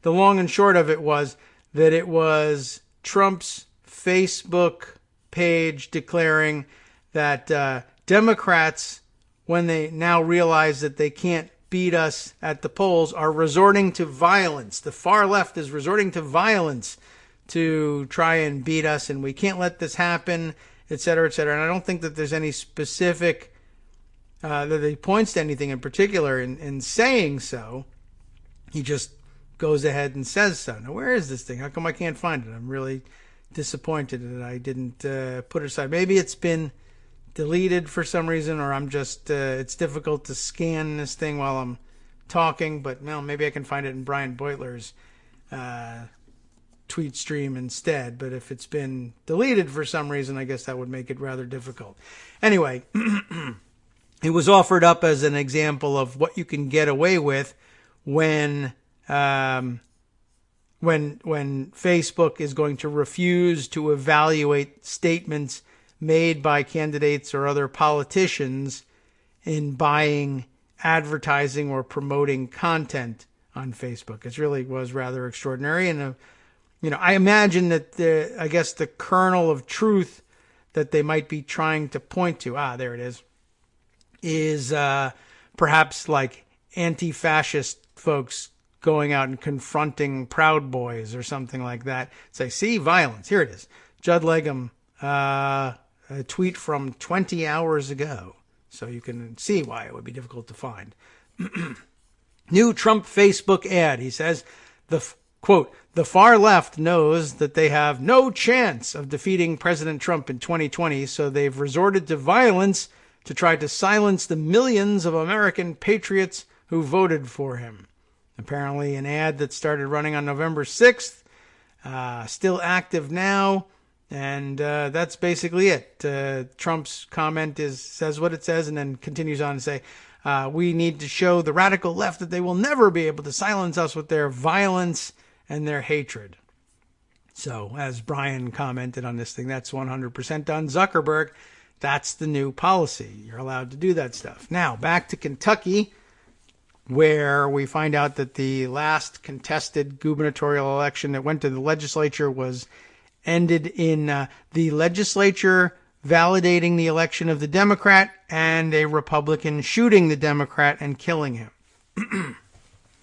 long and short of it was that it was Trump's Facebook page declaring that Democrats, when they now realize that they can't beat us at the polls, are resorting to violence. The far left is resorting to violence to try and beat us, and we can't let this happen, et cetera, et cetera. And I don't think that there's any specific, that he points to anything in particular in saying so. He just goes ahead and says so. Now, where is this thing? How come I can't find it? I'm really disappointed that I didn't put it aside. Maybe it's been deleted for some reason, or I'm just, it's difficult to scan this thing while I'm talking, but maybe I can find it in Brian Beutler's tweet stream instead. But if it's been deleted for some reason, I guess that would make it rather difficult. Anyway, it was offered up as an example of what you can get away with when Facebook is going to refuse to evaluate statements made by candidates or other politicians in buying advertising or promoting content on Facebook. It really was rather extraordinary. And, I imagine that the kernel of truth that they might be trying to point to, there it is perhaps like anti-fascist folks going out and confronting Proud Boys or something like that. Say, see, violence. Here it is. Judd Legum, a tweet from 20 hours ago. So you can see why it would be difficult to find. New Trump Facebook ad. He says, quote, the far left knows that they have no chance of defeating President Trump in 2020, so they've resorted to violence to try to silence the millions of American patriots who voted for him. Apparently an ad that started running on November 6th, still active now, and that's basically it. Trump's comment says what it says and then continues on to say, we need to show the radical left that they will never be able to silence us with their violence and their hatred. So, as Brian commented on this thing, that's 100% on Zuckerberg. That's the new policy. You're allowed to do that stuff. Now, back to Kentucky, where we find out that the last contested gubernatorial election that went to the legislature was ended in the legislature validating the election of the Democrat and a Republican shooting the Democrat and killing him.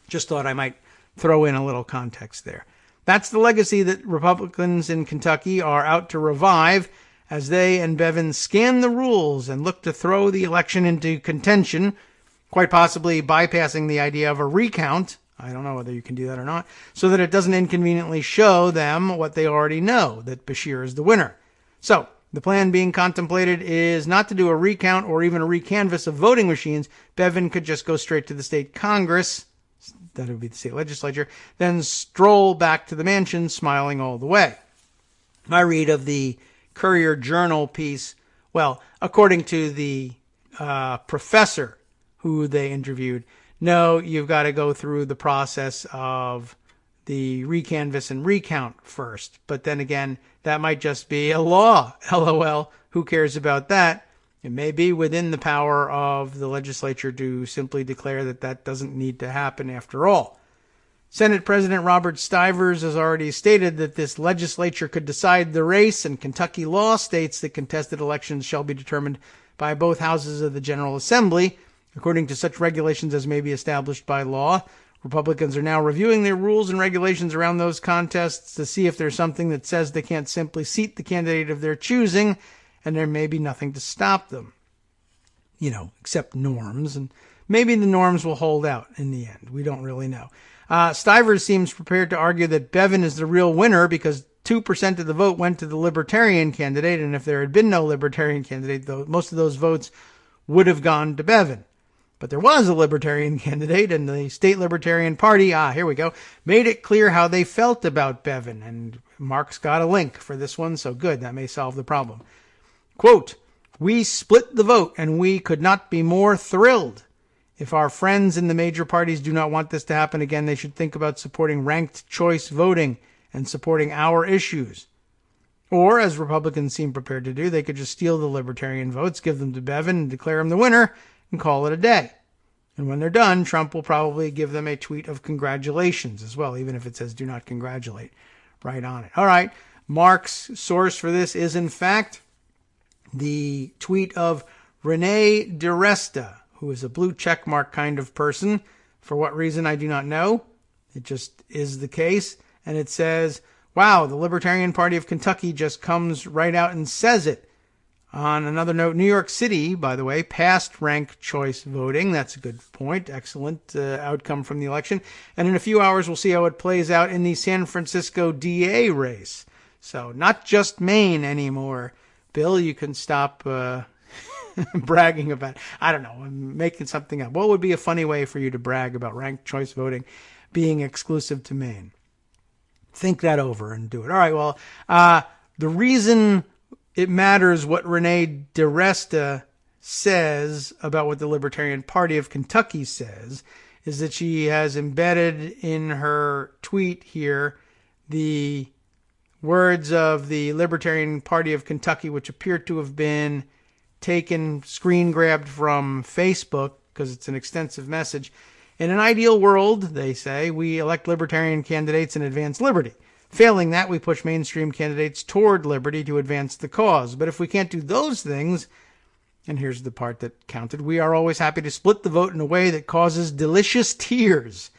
Just thought I might throw in a little context there. That's the legacy that Republicans in Kentucky are out to revive as they and Bevin scan the rules and look to throw the election into contention, quite possibly bypassing the idea of a recount. I don't know whether you can do that or not, so that it doesn't inconveniently show them what they already know, that Bashir is the winner. So, the plan being contemplated is not to do a recount or even a recanvass of voting machines. Bevin could just go straight to the state Congress, that would be the state legislature, then stroll back to the mansion smiling all the way. My read of the Courier-Journal piece, well, according to the professor who they interviewed, no, you've got to go through the process of the recanvass and recount first. But then again, that might just be a law. LOL. Who cares about that? It may be within the power of the legislature to simply declare that that doesn't need to happen after all. Senate President Robert Stivers has already stated that this legislature could decide the race, and Kentucky law states that contested elections shall be determined by both houses of the General Assembly, according to such regulations as may be established by law. Republicans are now reviewing their rules and regulations around those contests to see if there's something that says they can't simply seat the candidate of their choosing, and there may be nothing to stop them, except norms. And maybe the norms will hold out in the end. We don't really know. Stivers seems prepared to argue that Bevin is the real winner because 2% of the vote went to the Libertarian candidate, and if there had been no Libertarian candidate, most of those votes would have gone to Bevin. But there was a Libertarian candidate, and the State Libertarian Party, here we go, made it clear how they felt about Bevin. And Mark's got a link for this one, so good, that may solve the problem. Quote, we split the vote, and we could not be more thrilled. If our friends in the major parties do not want this to happen again, they should think about supporting ranked choice voting and supporting our issues. Or, as Republicans seem prepared to do, they could just steal the Libertarian votes, give them to Bevin, and declare him the winner, and call it a day. And when they're done, Trump will probably give them a tweet of congratulations as well, even if it says do not congratulate right on it. All right, Mark's source for this is, in fact, the tweet of Renee DiResta, who is a blue checkmark kind of person. For what reason, I do not know. It just is the case. And it says, wow, the Libertarian Party of Kentucky just comes right out and says it. On another note, New York City, by the way, passed ranked choice voting. That's a good point. Excellent outcome from the election. And in a few hours, we'll see how it plays out in the San Francisco DA race. So not just Maine anymore. Bill, you can stop bragging about, I don't know, I'm making something up. What would be a funny way for you to brag about ranked choice voting being exclusive to Maine? Think that over and do it. All right, well, the reason it matters what Renee DiResta says about what the Libertarian Party of Kentucky says is that she has embedded in her tweet here the words of the Libertarian Party of Kentucky, which appear to have been taken, screen grabbed from Facebook because it's an extensive message. In an ideal world, they say, we elect libertarian candidates and advance liberty. Failing that, we push mainstream candidates toward liberty to advance the cause. But if we can't do those things, and here's the part that counted, we are always happy to split the vote in a way that causes delicious tears.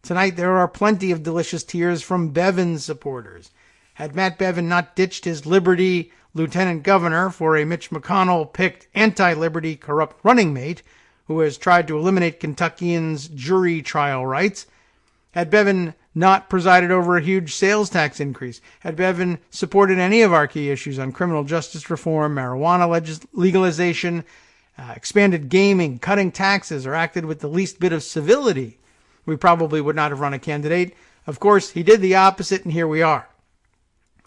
Tonight, there are plenty of delicious tears from Bevin supporters. Had Matt Bevin not ditched his Liberty lieutenant governor for a Mitch McConnell-picked anti-Liberty corrupt running mate who has tried to eliminate Kentuckians' jury trial rights, had Bevin not presided over a huge sales tax increase, had Bevin supported any of our key issues on criminal justice reform, marijuana legalization, expanded gaming, cutting taxes, or acted with the least bit of civility, we probably would not have run a candidate. Of course, he did the opposite, and here we are.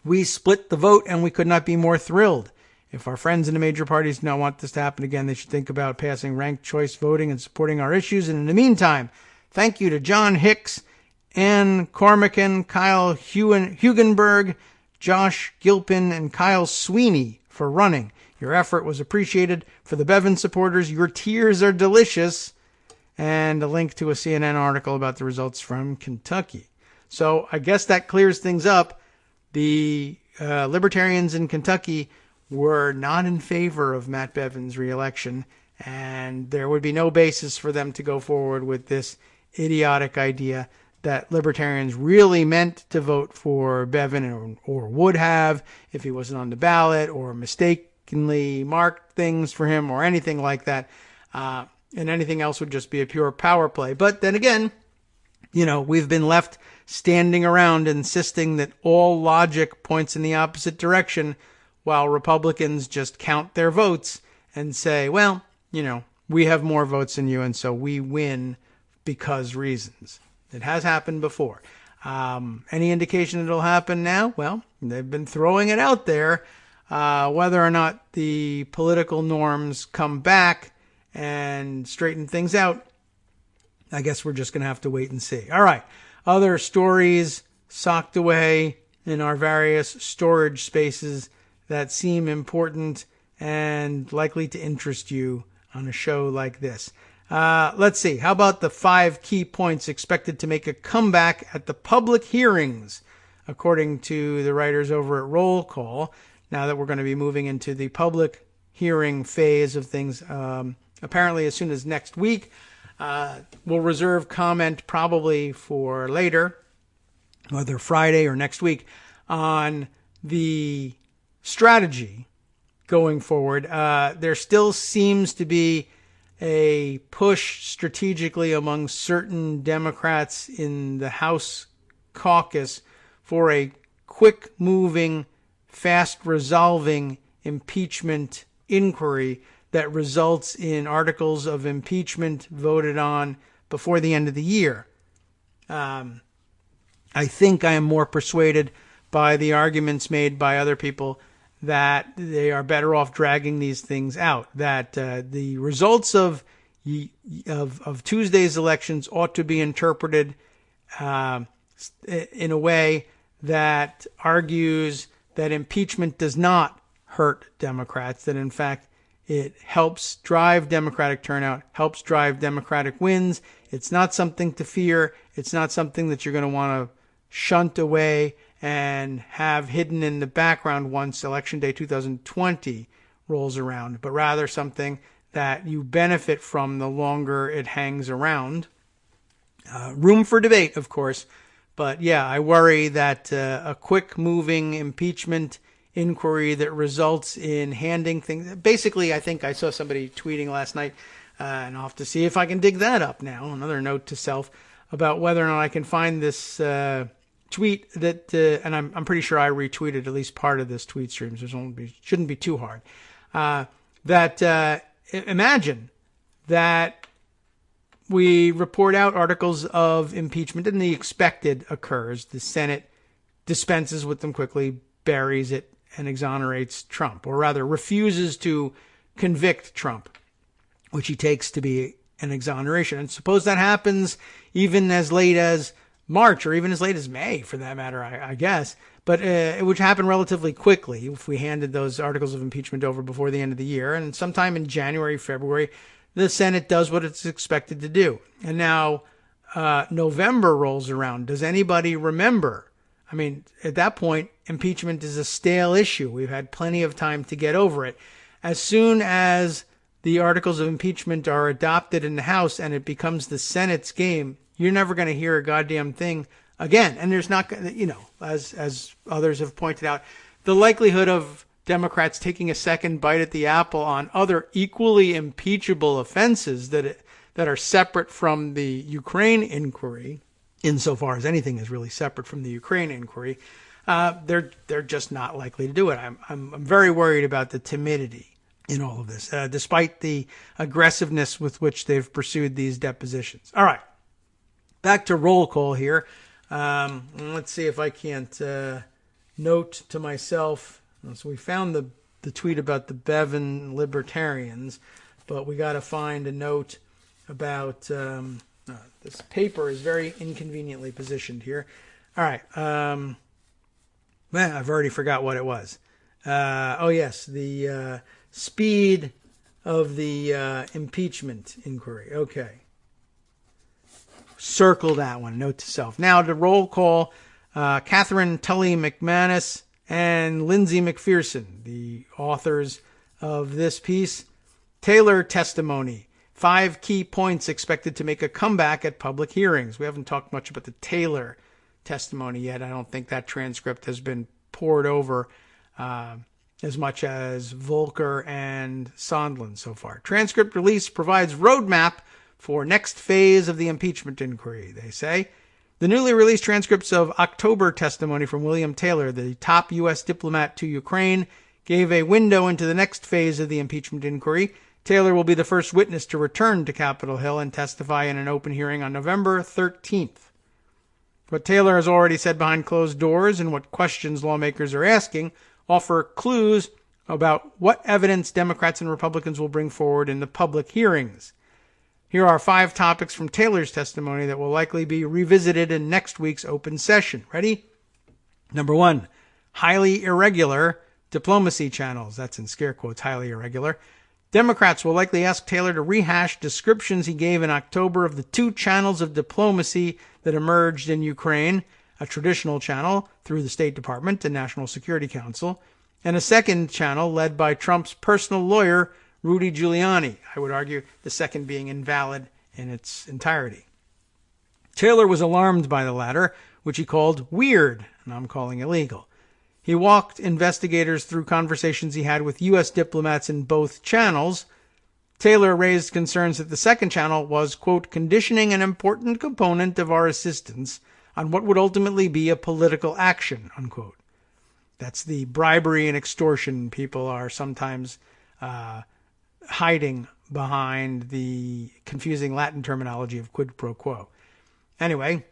We split the vote, and we could not be more thrilled. If our friends in the major parties do not want this to happen again, they should think about passing ranked choice voting and supporting our issues. And in the meantime, thank you to John Hicks, Ann Cormican, Kyle Hugenberg, Josh Gilpin, and Kyle Sweeney for running. Your effort was appreciated. For the Bevin supporters, your tears are delicious. And a link to a CNN article about the results from Kentucky. So I guess that clears things up. The libertarians in Kentucky were not in favor of Matt Bevin's reelection, and there would be no basis for them to go forward with this idiotic idea that libertarians really meant to vote for Bevin or would have if he wasn't on the ballot or mistakenly marked things for him or anything like that. And anything else would just be a pure power play. But then again, we've been left standing around insisting that all logic points in the opposite direction while Republicans just count their votes and say, well, we have more votes than you, and so we win because reasons. It has happened before. Any indication it'll happen now? Well, they've been throwing it out there. Whether or not the political norms come back and straighten things out, I guess we're just going to have to wait and see. All right. Other stories socked away in our various storage spaces that seem important and likely to interest you on a show like this. Let's see. How about the 5 key points expected to make a comeback at the public hearings, according to the writers over at Roll Call, now that we're going to be moving into the public hearing phase of things, apparently as soon as next week. We'll reserve comment probably for later, whether Friday or next week, on the strategy going forward. There still seems to be a push strategically among certain Democrats in the House caucus for a quick-moving, fast-resolving impeachment inquiry that results in articles of impeachment voted on before the end of the year. I think I am more persuaded by the arguments made by other people that they are better off dragging these things out, that the results of Tuesday's elections ought to be interpreted in a way that argues that impeachment does not hurt Democrats, that in fact it helps drive Democratic turnout, helps drive Democratic wins. It's not something to fear. It's not something that you're going to want to shunt away and have hidden in the background once Election Day 2020 rolls around, but rather something that you benefit from the longer it hangs around. Room for debate, of course, but yeah, I worry that a quick-moving impeachment inquiry that results in handing things. Basically, I think I saw somebody tweeting last night, and I'll have to see if I can dig that up now. Another note to self about whether or not I can find this tweet that, and I'm pretty sure I retweeted at least part of this tweet stream, so it shouldn't be too hard. Imagine that we report out articles of impeachment and the expected occurs. The Senate dispenses with them quickly, buries it, and exonerates Trump, or rather refuses to convict Trump, which he takes to be an exoneration. And suppose that happens even as late as March or even as late as May, for that matter, I guess. But it would happen relatively quickly if we handed those articles of impeachment over before the end of the year. And sometime in January, February, the Senate does what it's expected to do. And now November rolls around. Does anybody remember? I mean, at that point, impeachment is a stale issue. We've had plenty of time to get over it. As soon as the articles of impeachment are adopted in the House and it becomes the Senate's game, you're never going to hear a goddamn thing again. And there's not, as others have pointed out, the likelihood of Democrats taking a second bite at the apple on other equally impeachable offenses that are separate from the Ukraine inquiry, insofar as anything is really separate from the Ukraine inquiry, they're just not likely to do it. I'm very worried about the timidity in all of this, despite the aggressiveness with which they've pursued these depositions. All right, back to roll call here. Let's see if I can't note to myself. So we found the tweet about the Bevan libertarians, but we got to find a note about this paper is very inconveniently positioned here. All right. I've already forgot what it was. Oh, yes, the speed of the impeachment inquiry. Okay. Circle that one. Note to self. Now to roll call Catherine Tully McManus and Lindsay McPherson, the authors of this piece. Taylor testimony. 5 key points expected to make a comeback at public hearings. We haven't talked much about the Taylor testimony yet. I don't think that transcript has been poured over as much as Volker and Sondland so far. Transcript release provides roadmap for next phase of the impeachment inquiry, they say. The newly released transcripts of October testimony from William Taylor, the top U.S. diplomat to Ukraine, gave a window into the next phase of the impeachment inquiry. Taylor will be the first witness to return to Capitol Hill and testify in an open hearing on November 13th. What Taylor has already said behind closed doors and what questions lawmakers are asking offer clues about what evidence Democrats and Republicans will bring forward in the public hearings. Here are 5 topics from Taylor's testimony that will likely be revisited in next week's open session. Ready? Number 1, highly irregular diplomacy channels. That's in scare quotes, highly irregular. Democrats will likely ask Taylor to rehash descriptions he gave in October of the 2 channels of diplomacy that emerged in Ukraine, a traditional channel through the State Department and National Security Council, and a second channel led by Trump's personal lawyer, Rudy Giuliani. I would argue the second being invalid in its entirety. Taylor was alarmed by the latter, which he called weird, and I'm calling illegal. He walked investigators through conversations he had with U.S. diplomats in both channels. Taylor raised concerns that the second channel was, quote, conditioning an important component of our assistance on what would ultimately be a political action, unquote. That's the bribery and extortion people are sometimes hiding behind the confusing Latin terminology of quid pro quo. Anyway,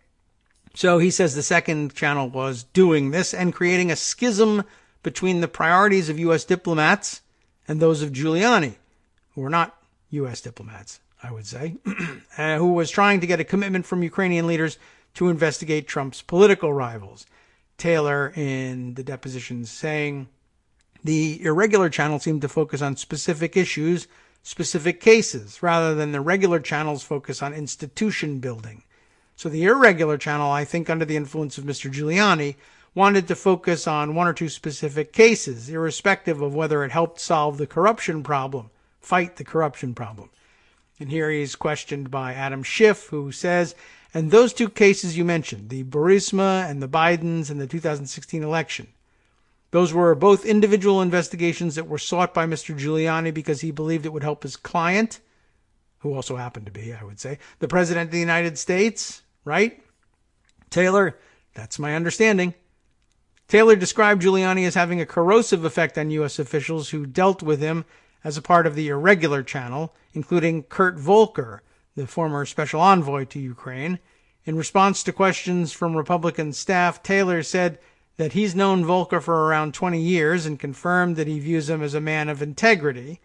so he says the second channel was doing this and creating a schism between the priorities of U.S. diplomats and those of Giuliani, who were not U.S. diplomats, I would say, who was trying to get a commitment from Ukrainian leaders to investigate Trump's political rivals. Taylor, in the depositions, saying the irregular channel seemed to focus on specific issues, specific cases, rather than the regular channel's focus on institution building. So the irregular channel, I think under the influence of Mr. Giuliani, wanted to focus on 1 or 2 specific cases, irrespective of whether it helped solve the corruption problem, fight the corruption problem. And here he's questioned by Adam Schiff, who says, and those 2 cases you mentioned, the Burisma and the Bidens and the 2016 election, those were both individual investigations that were sought by Mr. Giuliani because he believed it would help his client, who also happened to be, I would say, the President of the United States, right? Taylor, that's my understanding. Taylor described Giuliani as having a corrosive effect on U.S. officials who dealt with him as a part of the irregular channel, including Kurt Volker, the former special envoy to Ukraine. In response to questions from Republican staff, Taylor said that he's known Volker for around 20 years and confirmed that he views him as a man of integrity.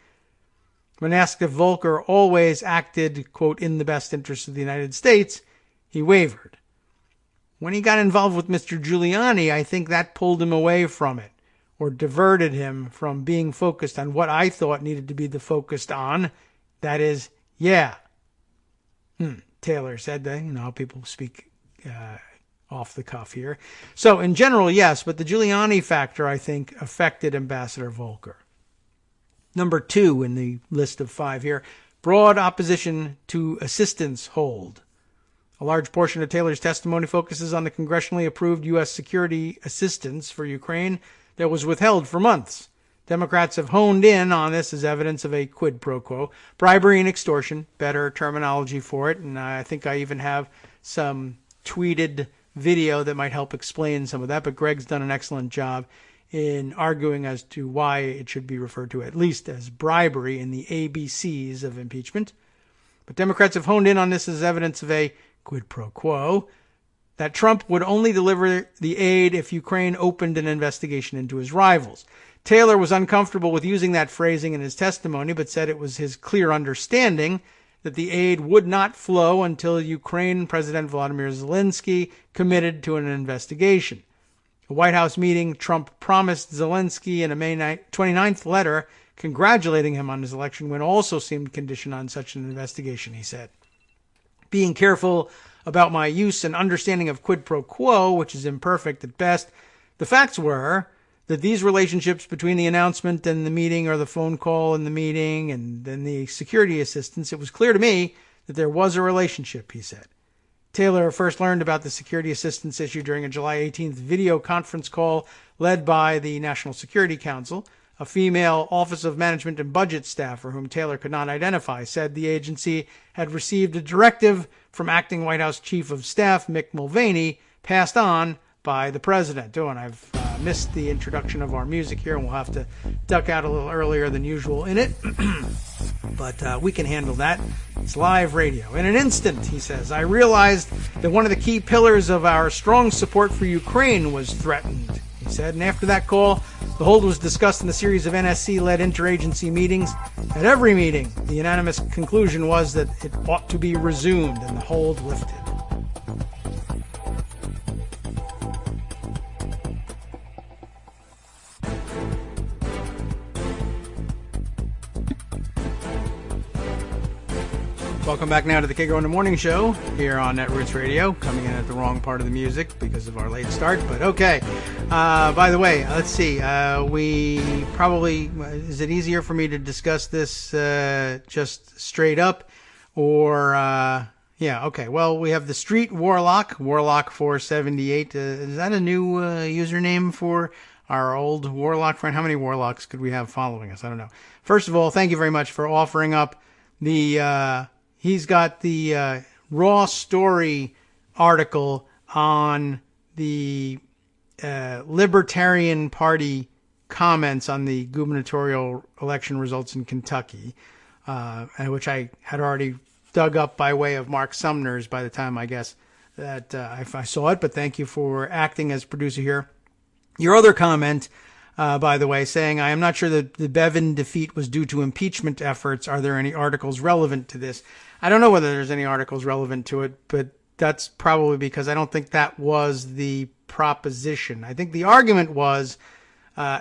When asked if Volker always acted, quote, in the best interest of the United States, he wavered. When he got involved with Mr. Giuliani, I think that pulled him away from it, or diverted him from being focused on what I thought needed to be the focused on. That is, Taylor said that, how people speak off the cuff here. So in general, yes, but the Giuliani factor, I think, affected Ambassador Volker. Number 2 in the list of 5 here, broad opposition to assistance hold. A large portion of Taylor's testimony focuses on the congressionally approved U.S. security assistance for Ukraine that was withheld for months. Democrats have honed in on this as evidence of a quid pro quo, bribery and extortion, better terminology for it, and I think I even have some tweeted video that might help explain some of that, but Greg's done an excellent job in arguing as to why it should be referred to at least as bribery in the ABCs of impeachment. But Democrats have honed in on this as evidence of a quid pro quo, that Trump would only deliver the aid if Ukraine opened an investigation into his rivals. Taylor was uncomfortable with using that phrasing in his testimony, but said it was his clear understanding that the aid would not flow until Ukraine President Vladimir Zelensky committed to an investigation. A White House meeting, Trump promised Zelensky in a May 29th letter congratulating him on his election win also seemed conditioned on such an investigation, he said. Being careful about my use and understanding of quid pro quo, which is imperfect at best, the facts were that these relationships between the announcement and the meeting, or the phone call and the meeting, and then the security assistance, it was clear to me that there was a relationship, he said. Taylor first learned about the security assistance issue during a July 18th video conference call led by the National Security Council. A female Office of Management and Budget staffer, whom Taylor could not identify, said the agency had received a directive from acting White House Chief of Staff Mick Mulvaney, passed on by the president. Oh, and I've missed the introduction of our music here, and we'll have to duck out a little earlier than usual in it. But we can handle that. It's live radio. In an instant, he says, I realized that one of the key pillars of our strong support for Ukraine was threatened, he said. And after that call, the hold was discussed in a series of NSC-led interagency meetings. At every meeting, the unanimous conclusion was that it ought to be resumed and the hold lifted. Welcome back now to the Kagro in the Morning Show here on Netroots Radio. Coming in at the wrong part of the music because of our late start, but okay. By the way, let's see. We probably, is it easier for me to discuss this just straight up, or yeah, okay. Well, we have the Street Warlock 478. Is that a new username for our old Warlock friend? How many Warlocks could we have following us? I don't know. First of all, thank you very much for offering up the. He's got the Raw Story article on the Libertarian Party comments on the gubernatorial election results in Kentucky, which I had already dug up by way of Mark Sumner's by the time, I guess, that I saw it. But thank you for acting as producer here. Your other comment, by the way, saying, I am not sure that the Bevin defeat was due to impeachment efforts. Are there any articles relevant to this? I don't know whether there's any articles relevant to it, but that's probably because I don't think that was the proposition. I think the argument was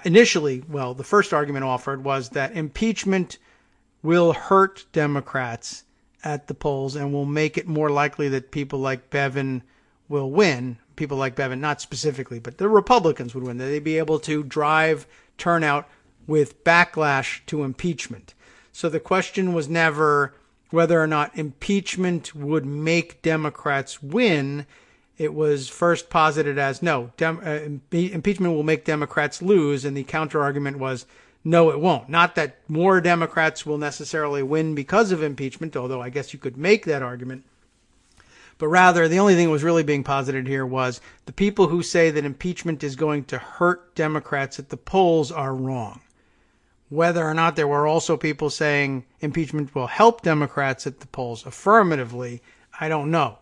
initially, well, the first argument offered was that impeachment will hurt Democrats at the polls and will make it more likely that people like Bevin will win. People like Bevin, not specifically, but the Republicans would win. That they'd be able to drive turnout with backlash to impeachment. So the question was never whether or not impeachment would make Democrats win. It was first posited as, no, impeachment will make Democrats lose, and the counter-argument was, no, it won't. Not that more Democrats will necessarily win because of impeachment, although I guess you could make that argument. But rather, the only thing that was really being posited here was the people who say that impeachment is going to hurt Democrats at the polls are wrong. Whether or not there were also people saying impeachment will help Democrats at the polls affirmatively, I don't know.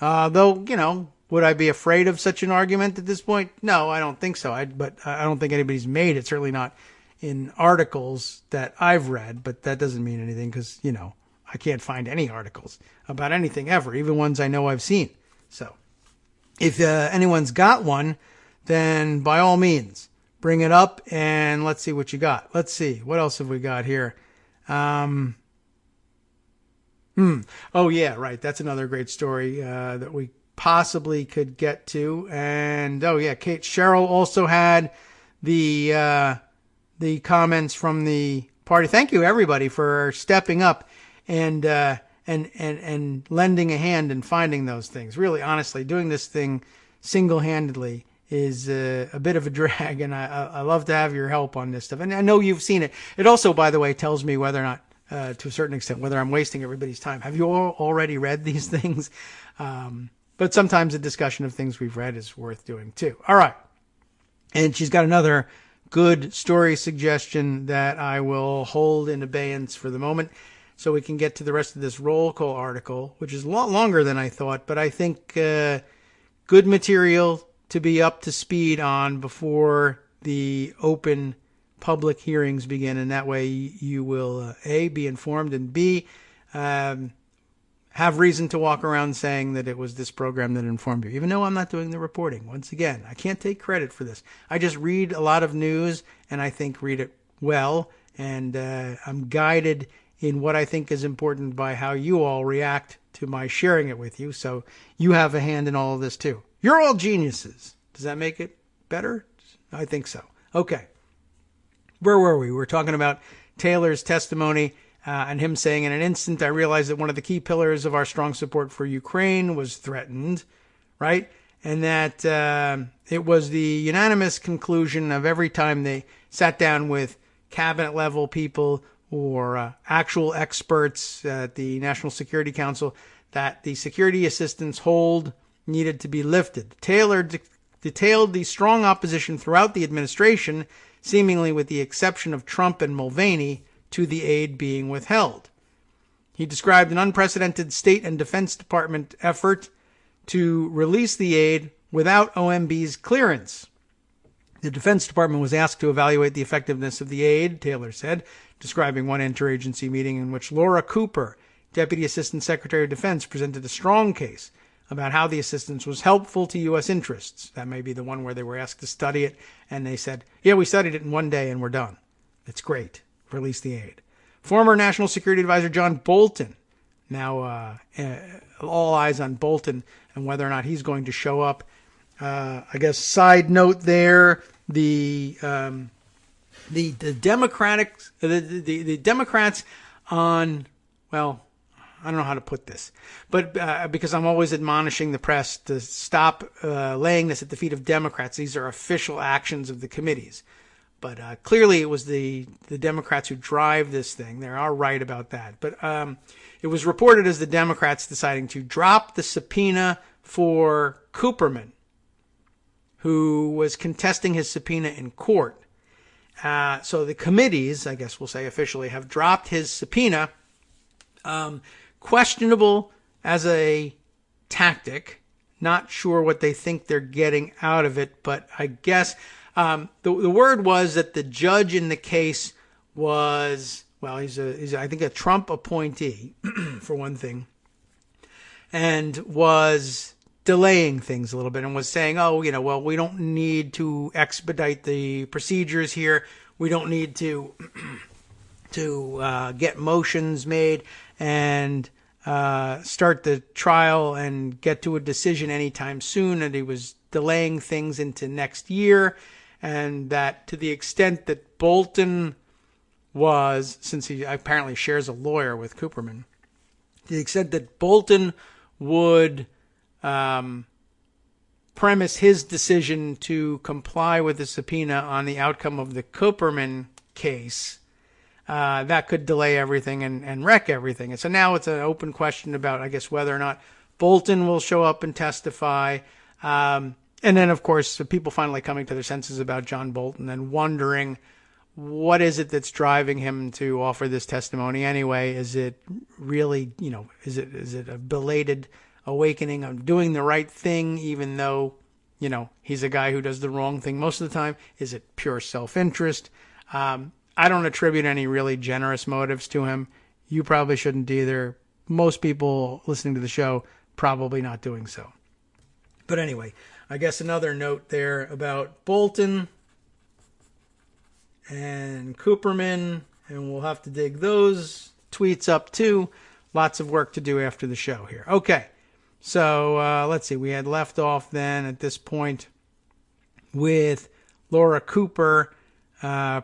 Though, would I be afraid of such an argument at this point? No, I don't think so. But I don't think anybody's made it, certainly not in articles that I've read. But that doesn't mean anything because, I can't find any articles about anything ever, even ones I know I've seen. So if anyone's got one, then by all means, bring it up and let's see what you got. Let's see. What else have we got here? Oh, yeah, right. That's another great story that we possibly could get to. And, oh, yeah, Kate Sherrill also had the comments from the party. Thank you, everybody, for stepping up and lending a hand in finding those things. Really, honestly, doing this thing single-handedly is a bit of a drag, and I love to have your help on this stuff. And I know you've seen it. It also, by the way, tells me whether or not, to a certain extent, whether I'm wasting everybody's time. Have you all already read these things? But sometimes a discussion of things we've read is worth doing, too. All right. And she's got another good story suggestion that I will hold in abeyance for the moment so we can get to the rest of this roll call article, which is a lot longer than I thought, but I think good material to be up to speed on before the open public hearings begin, and that way you will A, be informed, and B, have reason to walk around saying that it was this program that informed you, even though I'm not doing the reporting. Once again, I can't take credit for this. I just read a lot of news, and I think read it well, and I'm guided in what I think is important by how you all react to my sharing it with you, so you have a hand in all of this too. You're all geniuses. Does that make it better? I think so. Okay. Where were we? We're talking about Taylor's testimony and him saying, in an instant, I realized that one of the key pillars of our strong support for Ukraine was threatened, right? And that it was the unanimous conclusion of every time they sat down with cabinet level people or actual experts at the National Security Council that the security assistance hold needed to be lifted. Taylor detailed the strong opposition throughout the administration, seemingly with the exception of Trump and Mulvaney, to the aid being withheld. He described an unprecedented State and Defense Department effort to release the aid without OMB's clearance. The Defense Department was asked to evaluate the effectiveness of the aid, Taylor said, describing one interagency meeting in which Laura Cooper, Deputy Assistant Secretary of Defense, presented a strong case about how the assistance was helpful to U.S. interests. That may be the one where they were asked to study it, and they said, yeah, we studied it in one day and we're done. It's great. Release the aid. Former National Security Advisor John Bolton, now all eyes on Bolton and whether or not he's going to show up. I guess side note there, the Democrats on, well, I don't know how to put this, but because I'm always admonishing the press to stop laying this at the feet of Democrats. These are official actions of the committees. But clearly it was the Democrats who drive this thing. They are right about that. But it was reported as the Democrats deciding to drop the subpoena for Cooperman, who was contesting his subpoena in court. So the committees, I guess we'll say officially, have dropped his subpoena. Questionable as a tactic. Not sure what they think they're getting out of it, but I guess the word was that the judge in the case was, well, he's I think a Trump appointee, for one thing, and was delaying things a little bit and was saying, oh, well, we don't need to expedite the procedures here. We don't need to get motions made and start the trial and get to a decision anytime soon. And he was delaying things into next year. And that to the extent that Bolton was, since he apparently shares a lawyer with Cooperman, to the extent that Bolton would premise his decision to comply with the subpoena on the outcome of the Cooperman case, that could delay everything and wreck everything. And so now it's an open question about, I guess, whether or not Bolton will show up and testify. And then, of course, people finally coming to their senses about John Bolton and wondering, what is it that's driving him to offer this testimony anyway? Is it really, is it a belated awakening of doing the right thing, even though, he's a guy who does the wrong thing most of the time? Is it pure self-interest? I don't attribute any really generous motives to him. You probably shouldn't either. Most people listening to the show probably not doing so. But anyway, I guess another note there about Bolton and Cooperman, and we'll have to dig those tweets up too. Lots of work to do after the show here. Okay, so let's see. We had left off then at this point with Laura Cooper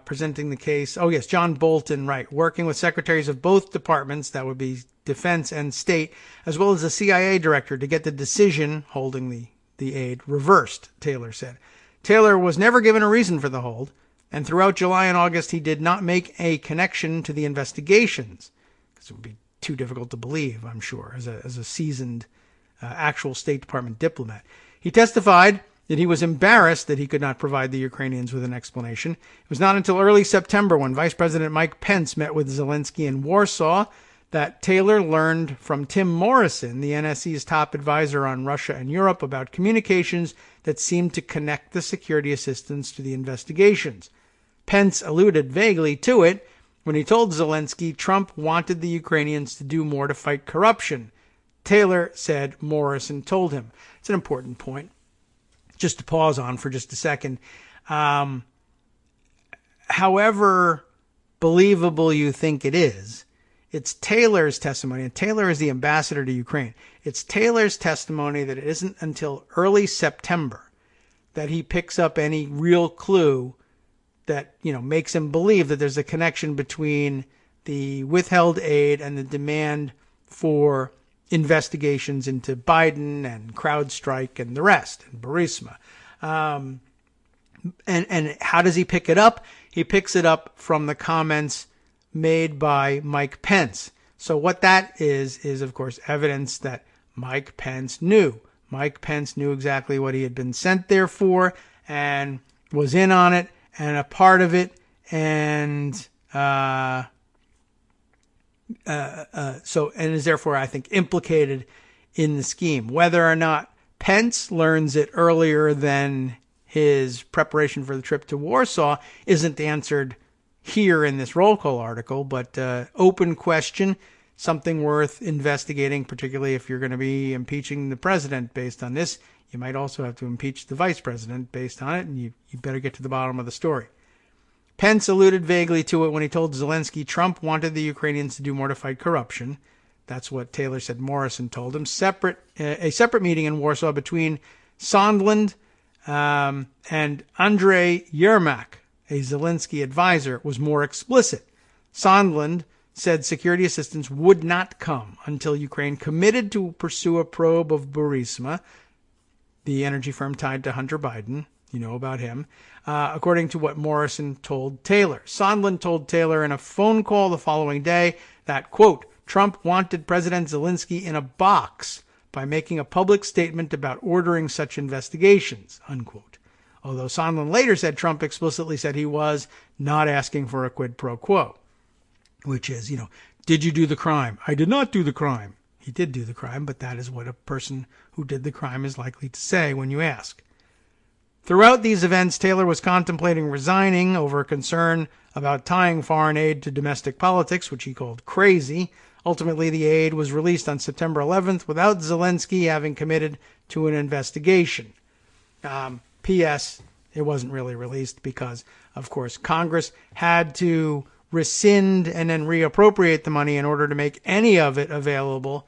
presenting the case. Oh, yes, John Bolton, right, working with secretaries of both departments, that would be Defense and State, as well as the CIA director to get the decision holding the aid reversed, Taylor said. Taylor was never given a reason for the hold, and throughout July and August, he did not make a connection to the investigations, because it would be too difficult to believe, I'm sure, as a seasoned actual State Department diplomat. He testified that he was embarrassed that he could not provide the Ukrainians with an explanation. It was not until early September, when Vice President Mike Pence met with Zelensky in Warsaw, that Taylor learned from Tim Morrison, the NSC's top advisor on Russia and Europe, about communications that seemed to connect the security assistance to the investigations. Pence alluded vaguely to it when he told Zelensky Trump wanted the Ukrainians to do more to fight corruption. Taylor said Morrison told him. It's an important point. Just to pause on for just a second. However believable you think it is, it's Taylor's testimony, and Taylor is the ambassador to Ukraine. It's Taylor's testimony that it isn't until early September that he picks up any real clue that, makes him believe that there's a connection between the withheld aid and the demand for investigations into Biden and CrowdStrike and the rest, and Burisma. And how does he pick it up? He picks it up from the comments made by Mike Pence. So what that is of course evidence that Mike Pence knew. Mike Pence knew exactly what he had been sent there for and was in on it and a part of it, and so is therefore, I think, implicated in the scheme. Whether or not Pence learns it earlier than his preparation for the trip to Warsaw isn't answered here in this roll call article, but open question, something worth investigating, particularly if you're going to be impeaching the president based on this. You might also have to impeach the vice president based on it, and you better get to the bottom of the story. Pence alluded vaguely to it when he told Zelensky Trump wanted the Ukrainians to do more to fight corruption. That's what Taylor said Morrison told him. A separate meeting in Warsaw between Sondland and Andrei Yermak, a Zelensky advisor, was more explicit. Sondland said security assistance would not come until Ukraine committed to pursue a probe of Burisma, the energy firm tied to Hunter Biden. You know about him. According to what Morrison told Taylor. Sondland told Taylor in a phone call the following day that, quote, Trump wanted President Zelensky in a box by making a public statement about ordering such investigations, unquote. Although Sondland later said Trump explicitly said he was not asking for a quid pro quo, which is, did you do the crime? I did not do the crime. He did do the crime, but that is what a person who did the crime is likely to say when you ask. Throughout these events, Taylor was contemplating resigning over a concern about tying foreign aid to domestic politics, which he called crazy. Ultimately, the aid was released on September 11th without Zelensky having committed to an investigation. P.S. It wasn't really released because, of course, Congress had to rescind and then reappropriate the money in order to make any of it available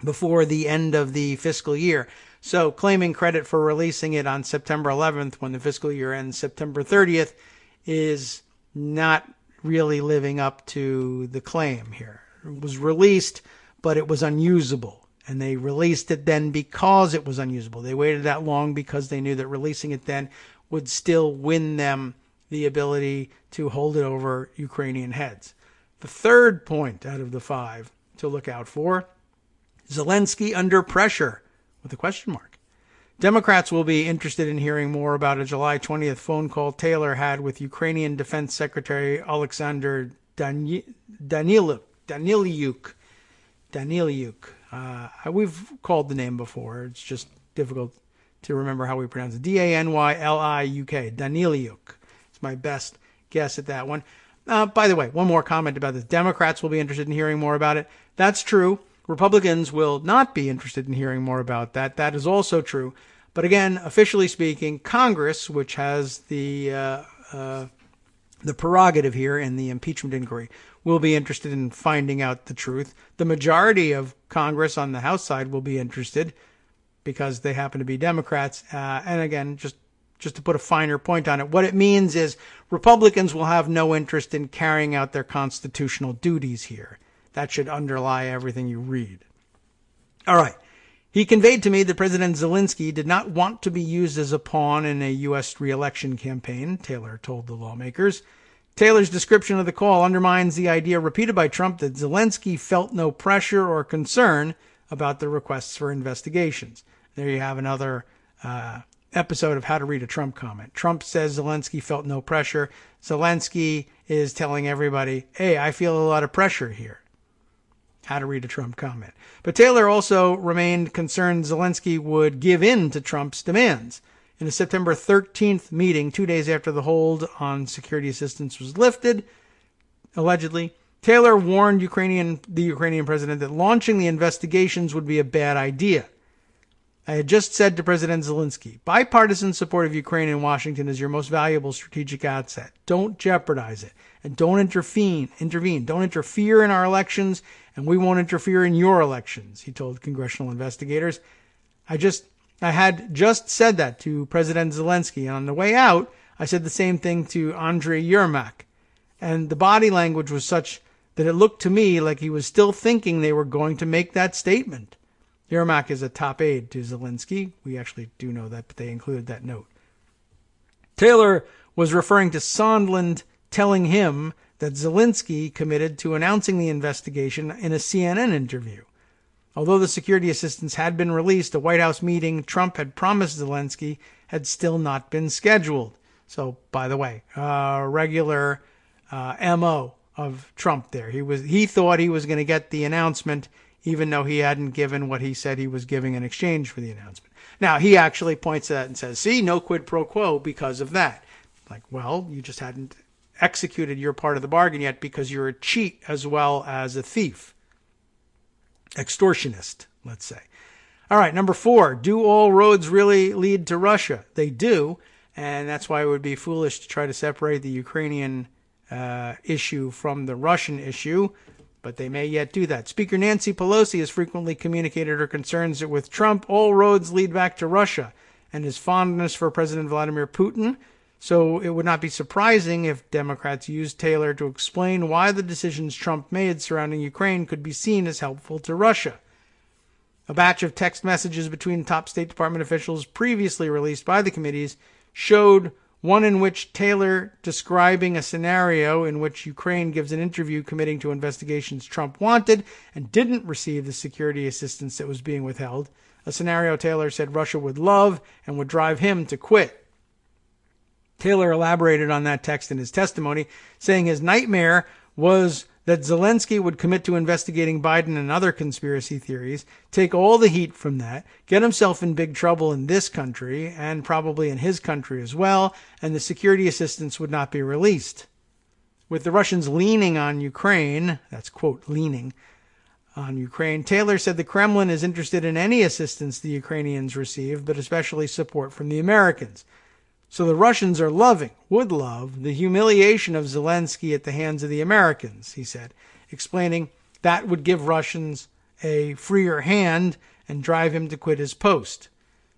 before the end of the fiscal year. So claiming credit for releasing it on September 11th when the fiscal year ends September 30th is not really living up to the claim here. It was released, but it was unusable. And they released it then because it was unusable. They waited that long because they knew that releasing it then would still win them the ability to hold it over Ukrainian heads. The third point out of the 5 to look out for, Zelensky under pressure, with a question mark. Democrats will be interested in hearing more about a July 20th phone call Taylor had with Ukrainian Defense Secretary Alexander Danylyuk. We've called the name before. It's just difficult to remember how we pronounce it. Danylyuk. Danylyuk. It's my best guess at that one. By the way, one more comment about this. Democrats will be interested in hearing more about it. That's true. Republicans will not be interested in hearing more about that. That is also true. But again, officially speaking, Congress, which has the prerogative here in the impeachment inquiry, will be interested in finding out the truth. The majority of Congress on the House side will be interested because they happen to be Democrats. And again, just to put a finer point on it, what it means is Republicans will have no interest in carrying out their constitutional duties here. That should underlie everything you read. All right. He conveyed to me that President Zelensky did not want to be used as a pawn in a U.S. re-election campaign, Taylor told the lawmakers. Taylor's description of the call undermines the idea repeated by Trump that Zelensky felt no pressure or concern about the requests for investigations. There you have another episode of How to Read a Trump Comment. Trump says Zelensky felt no pressure. Zelensky is telling everybody, hey, I feel a lot of pressure here. How to Read a Trump Comment. But Taylor also remained concerned Zelensky would give in to Trump's demands. In a September 13th meeting, 2 days after the hold on security assistance was lifted, allegedly, Taylor warned the Ukrainian president that launching the investigations would be a bad idea. I had just said to President Zelensky, bipartisan support of Ukraine in Washington is your most valuable strategic asset. Don't jeopardize it. And don't intervene. Don't interfere in our elections, and we won't interfere in your elections, he told congressional investigators. I had just said that to President Zelensky, and on the way out, I said the same thing to Andriy Yermak. And the body language was such that it looked to me like he was still thinking they were going to make that statement. Yermak is a top aide to Zelensky. We actually do know that, but they included that note. Taylor was referring to Sondland telling him that Zelensky committed to announcing the investigation in a CNN interview. Although the security assistance had been released, a White House meeting Trump had promised Zelensky had still not been scheduled. So, by the way, regular MO of Trump there. He thought he was going to get the announcement even though he hadn't given what he said he was giving in exchange for the announcement. Now, he actually points to that and says, see, no quid pro quo because of that. Like, well, you just hadn't executed your part of the bargain yet because you're a cheat as well as a thief. Extortionist, let's say. All right, number 4, do all roads really lead to Russia? They do, and that's why it would be foolish to try to separate the Ukrainian issue from the Russian issue, but they may yet do that. Speaker Nancy Pelosi has frequently communicated her concerns that with Trump, all roads lead back to Russia, and his fondness for President Vladimir Putin. So it would not be surprising if Democrats used Taylor to explain why the decisions Trump made surrounding Ukraine could be seen as helpful to Russia. A batch of text messages between top State Department officials previously released by the committees showed one in which Taylor describing a scenario in which Ukraine gives an interview committing to investigations Trump wanted and didn't receive the security assistance that was being withheld, a scenario Taylor said Russia would love and would drive him to quit. Taylor elaborated on that text in his testimony, saying his nightmare was that Zelensky would commit to investigating Biden and other conspiracy theories, take all the heat from that, get himself in big trouble in this country and probably in his country as well, and the security assistance would not be released. With the Russians leaning on Ukraine, that's quote, leaning on Ukraine, Taylor said the Kremlin is interested in any assistance the Ukrainians receive, but especially support from the Americans. So the Russians are would love, the humiliation of Zelensky at the hands of the Americans, he said, explaining that would give Russians a freer hand and drive him to quit his post.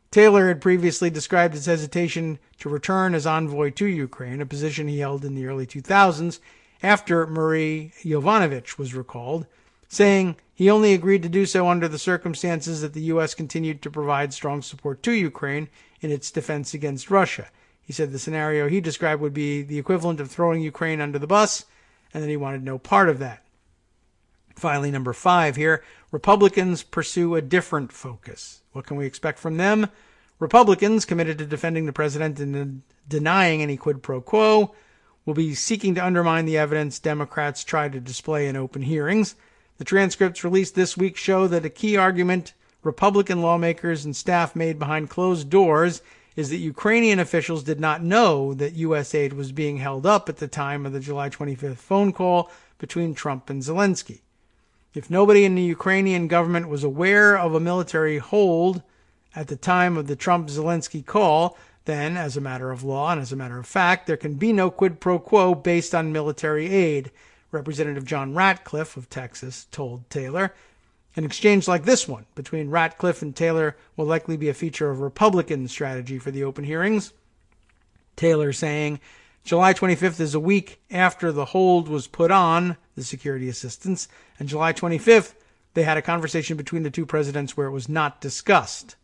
Taylor had previously described his hesitation to return as envoy to Ukraine, a position he held in the early 2000s after Marie Yovanovitch was recalled, saying he only agreed to do so under the circumstances that the U.S. continued to provide strong support to Ukraine in its defense against Russia. He said the scenario he described would be the equivalent of throwing Ukraine under the bus, and that he wanted no part of that. Finally, number 5 here, Republicans pursue a different focus. What can we expect from them? Republicans, committed to defending the president and denying any quid pro quo, will be seeking to undermine the evidence Democrats try to display in open hearings. The transcripts released this week show that a key argument Republican lawmakers and staff made behind closed doors is that Ukrainian officials did not know that U.S. aid was being held up at the time of the July 25th phone call between Trump and Zelensky. If nobody in the Ukrainian government was aware of a military hold at the time of the Trump-Zelensky call, then, as a matter of law and as a matter of fact, there can be no quid pro quo based on military aid, Representative John Ratcliffe of Texas told Taylor. An exchange like this one between Ratcliffe and Taylor will likely be a feature of Republican strategy for the open hearings. Taylor saying, July 25th is a week after the hold was put on, the security assistance, and July 25th, they had a conversation between the two presidents where it was not discussed.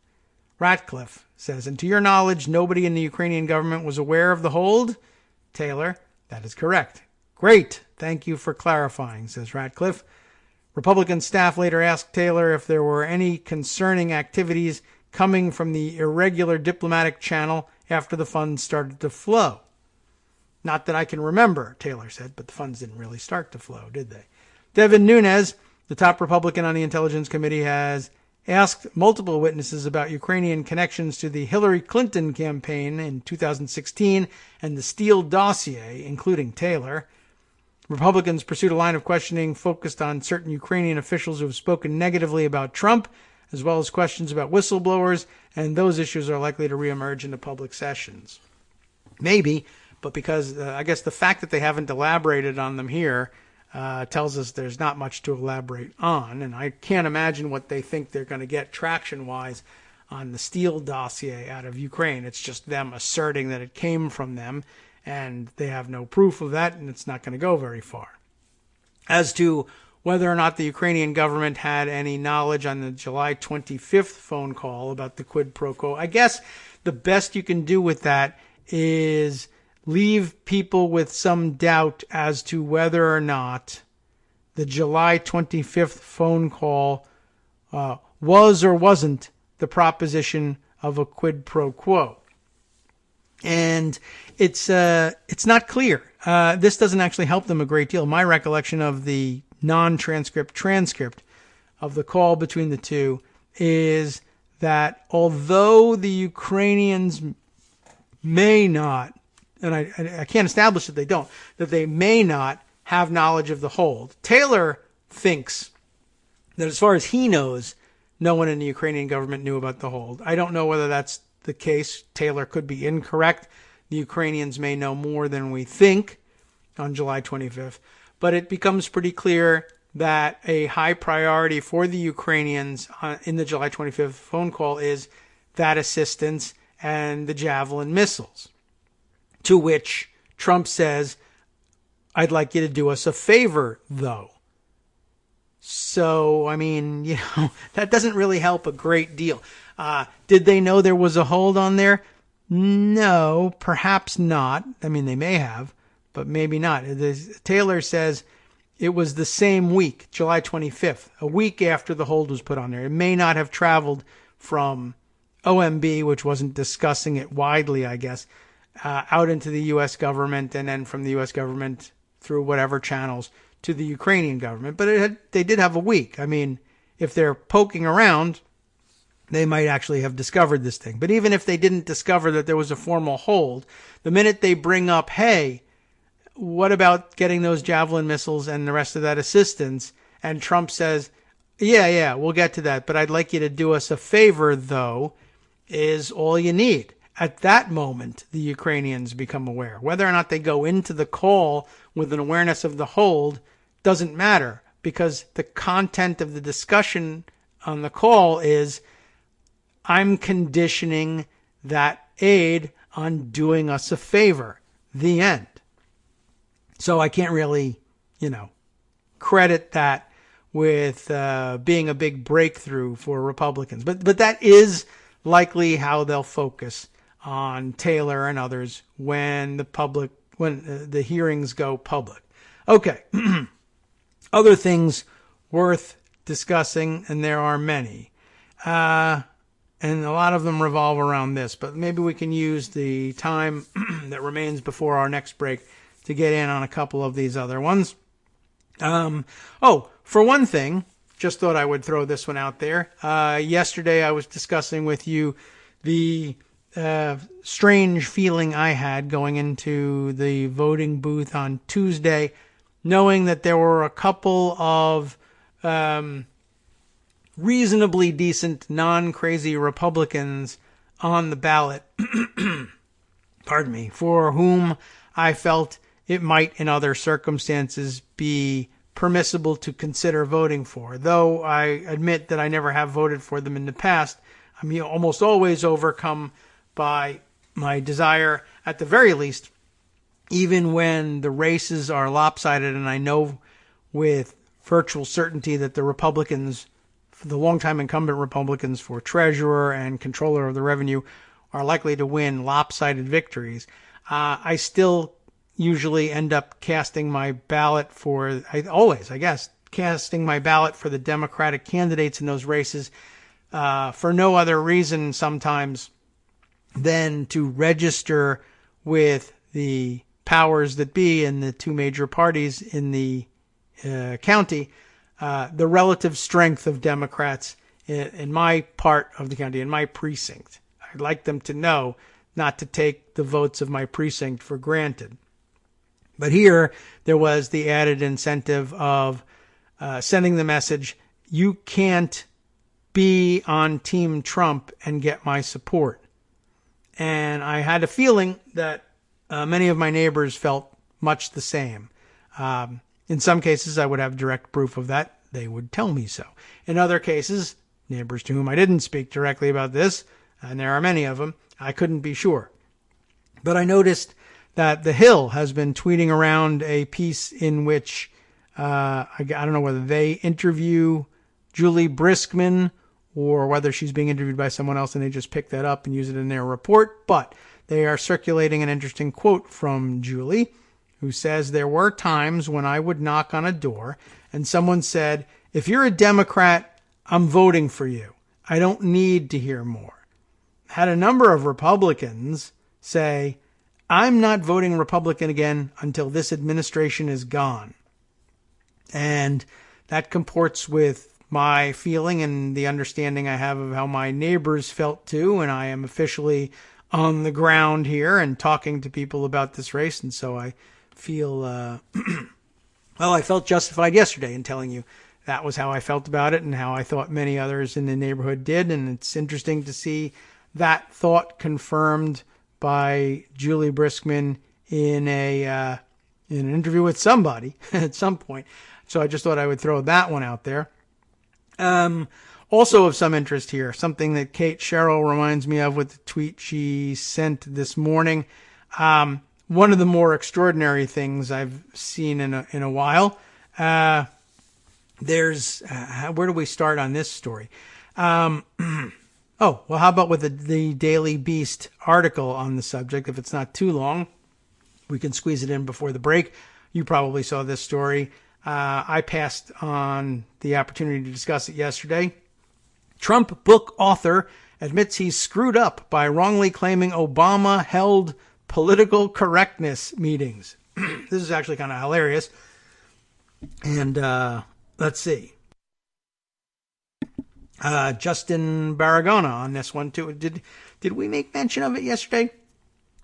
Ratcliffe says, and to your knowledge, nobody in the Ukrainian government was aware of the hold? Taylor, that is correct. Great. Thank you for clarifying, says Ratcliffe. Republican staff later asked Taylor if there were any concerning activities coming from the irregular diplomatic channel after the funds started to flow. Not that I can remember, Taylor said, but the funds didn't really start to flow, did they? Devin Nunes, the top Republican on the Intelligence Committee, has asked multiple witnesses about Ukrainian connections to the Hillary Clinton campaign in 2016 and the Steele dossier, including Taylor. Republicans pursued a line of questioning focused on certain Ukrainian officials who have spoken negatively about Trump, as well as questions about whistleblowers, and those issues are likely to reemerge in the public sessions. Maybe, but because I guess the fact that they haven't elaborated on them here tells us there's not much to elaborate on, and I can't imagine what they think they're going to get traction-wise on the Steele dossier out of Ukraine. It's just them asserting that it came from them, and they have no proof of that, and it's not going to go very far. As to whether or not the Ukrainian government had any knowledge on the July 25th phone call about the quid pro quo, I guess the best you can do with that is leave people with some doubt as to whether or not the July 25th phone call was or wasn't the proposition of a quid pro quo. And it's not clear. This doesn't actually help them a great deal. My recollection of the transcript of the call between the two is that although the Ukrainians may not, and I can't establish that they don't, that they may not have knowledge of the hold. Taylor thinks that as far as he knows, no one in the Ukrainian government knew about the hold. I don't know whether that's the case. Taylor could be incorrect. The Ukrainians may know more than we think on July 25th. But it becomes pretty clear that a high priority for the Ukrainians in the July 25th phone call is that assistance and the Javelin missiles. To which Trump says, I'd like you to do us a favor, though. So, I mean, that doesn't really help a great deal. Did they know there was a hold on there? No, perhaps not. I mean, they may have, but maybe not. Taylor says it was the same week, July 25th, a week after the hold was put on there. It may not have traveled from OMB, which wasn't discussing it widely, I guess, out into the U.S. government, and then from the U.S. government through whatever channels to the Ukrainian government. But they did have a week. I mean, if they're poking around, they might actually have discovered this thing. But even if they didn't discover that there was a formal hold, the minute they bring up, hey, what about getting those Javelin missiles and the rest of that assistance? And Trump says, yeah, we'll get to that, but I'd like you to do us a favor, though, is all you need. At that moment, the Ukrainians become aware. Whether or not they go into the call with an awareness of the hold doesn't matter, because the content of the discussion on the call is, I'm conditioning that aid on doing us a favor. The end. So I can't really, credit that with being a big breakthrough for Republicans. But that is likely how they'll focus on Taylor and others when the hearings go public. Okay. Other things worth discussing, and there are many. And a lot of them revolve around this, but maybe we can use the time that remains before our next break to get in on a couple of these other ones. For one thing, just thought I would throw this one out there. Yesterday I was discussing with you the strange feeling I had going into the voting booth on Tuesday, knowing that there were a couple of reasonably decent, non-crazy Republicans on the ballot, pardon me, for whom I felt it might in other circumstances be permissible to consider voting for. Though I admit that I never have voted for them in the past, I'm almost always overcome by my desire, at the very least, even when the races are lopsided and I know with virtual certainty that the Republicans, the longtime incumbent Republicans for treasurer and controller of the revenue, are likely to win lopsided victories, I still usually end up casting my ballot casting my ballot for the Democratic candidates in those races for no other reason sometimes than to register with the powers that be in the two major parties in the county, the relative strength of Democrats in my part of the county, in my precinct. I'd like them to know not to take the votes of my precinct for granted. But here, there was the added incentive of sending the message, you can't be on Team Trump and get my support. And I had a feeling that many of my neighbors felt much the same. In some cases, I would have direct proof of that. They would tell me so. In other cases, neighbors to whom I didn't speak directly about this, and there are many of them, I couldn't be sure. But I noticed that The Hill has been tweeting around a piece in which, I don't know whether they interview Julie Briskman or whether she's being interviewed by someone else and they just pick that up and use it in their report. But they are circulating an interesting quote from Julie, who says, there were times when I would knock on a door and someone said, if you're a Democrat, I'm voting for you. I don't need to hear more. Had a number of Republicans say, I'm not voting Republican again until this administration is gone. And that comports with my feeling and the understanding I have of how my neighbors felt too. And I am officially on the ground here and talking to people about this race. And so I feel, well, I felt justified yesterday in telling you that was how I felt about it and how I thought many others in the neighborhood did. And it's interesting to see that thought confirmed by Julie Briskman in an interview with somebody at some point. So I just thought I would throw that one out there. Also of some interest here, something that Kate Sherrill reminds me of with the tweet she sent this morning. One of the more extraordinary things I've seen in a while. There's where do we start on this story? Oh, well, how about with the Daily Beast article on the subject? If it's not too long, we can squeeze it in before the break. You probably saw this story. I passed on the opportunity to discuss it yesterday. Trump book author admits he's screwed up by wrongly claiming Obama held political correctness meetings. This is actually kind of hilarious. And let's see. Justin Baragona on this one too. Did we make mention of it yesterday?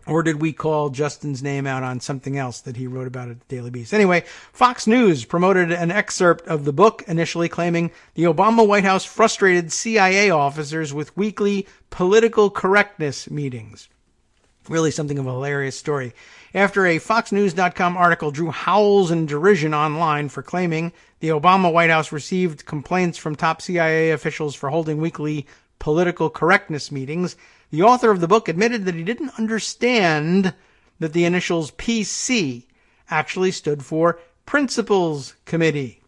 Or did we call Justin's name out on something else that he wrote about at the Daily Beast? Anyway, Fox News promoted an excerpt of the book, initially claiming the Obama White House frustrated CIA officers with weekly political correctness meetings. Really something of a hilarious story. After a FoxNews.com article drew howls and derision online for claiming the Obama White House received complaints from top CIA officials for holding weekly political correctness meetings, the author of the book admitted that he didn't understand that the initials PC actually stood for Principals Committee.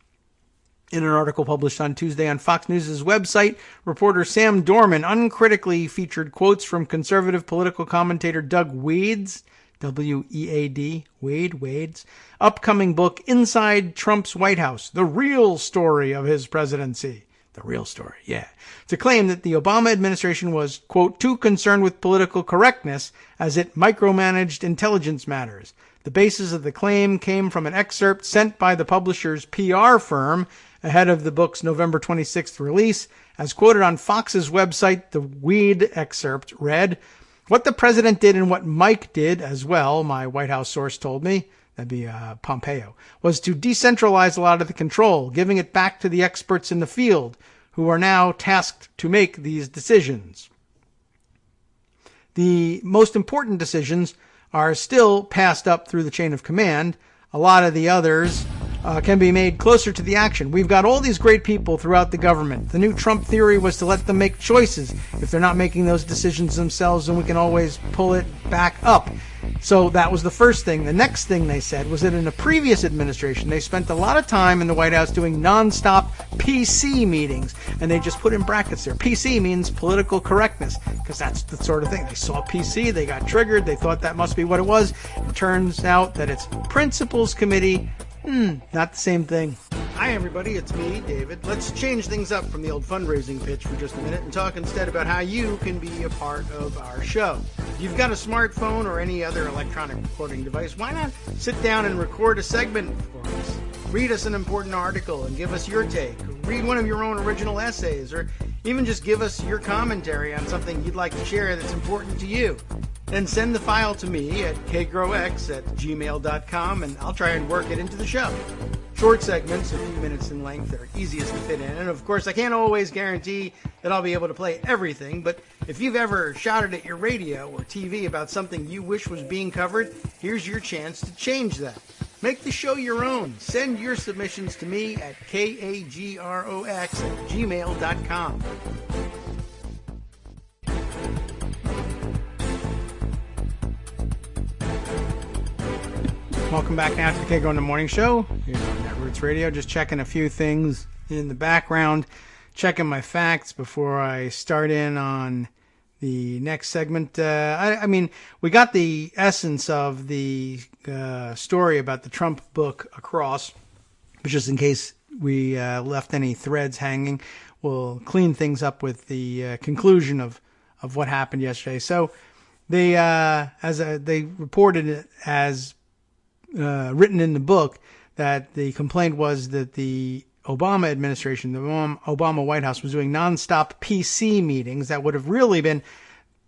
In an article published on Tuesday on Fox News' website, reporter Sam Dorman uncritically featured quotes from conservative political commentator Doug Wade's, W-E-A-D, Wade's upcoming book, Inside Trump's White House, The Real Story of His Presidency. The real story, yeah. To claim that the Obama administration was, quote, too concerned with political correctness as it micromanaged intelligence matters. The basis of the claim came from an excerpt sent by the publisher's PR firm ahead of the book's November 26th release. As quoted on Fox's website, the Weed excerpt read, what the president did and what Mike did as well, my White House source told me. that'd be Pompeo, was to decentralize a lot of the control, giving it back to the experts in the field who are now tasked to make these decisions. The most important decisions are still passed up through the chain of command. A lot of the others can be made closer to the action. We've got all these great people throughout the government. The new Trump theory was to let them make choices if they're not making those decisions themselves, and we can always pull it back up. So that was the first thing. The next thing they said was that in a previous administration, they spent a lot of time in the White House doing nonstop PC meetings. And they just put in brackets there. PC means political correctness, because that's the sort of thing. They saw PC, they got triggered, they thought that must be what it was. It turns out that it's Principles Committee. Not the same thing. Hi everybody, it's me, David. Let's change things up from the old fundraising pitch for just a minute and talk instead about how you can be a part of our show. If you've got a smartphone or any other electronic recording device, why not sit down and record a segment for us? Read us an important article and give us your take. Read one of your own original essays, or even just give us your commentary on something you'd like to share that's important to you. Then send the file to me at kagrox@gmail.com, and I'll try and work it into the show. Short segments, a few minutes in length, are easiest to fit in. And of course, I can't always guarantee that I'll be able to play everything, but if you've ever shouted at your radio or TV about something you wish was being covered, here's your chance to change that. Make the show your own. Send your submissions to me at kagrox@gmail.com. Welcome back now to the Kagro in the Morning Show here on Netroots Radio. Just checking a few things in the background, checking my facts before I start in on the next segment. I mean, we got the essence of the story about the Trump book across, but just in case we left any threads hanging, we'll clean things up with the conclusion of what happened yesterday. So they they reported it as written in the book that the complaint was that the Obama administration, the Obama White House, was doing nonstop PC meetings that would have really been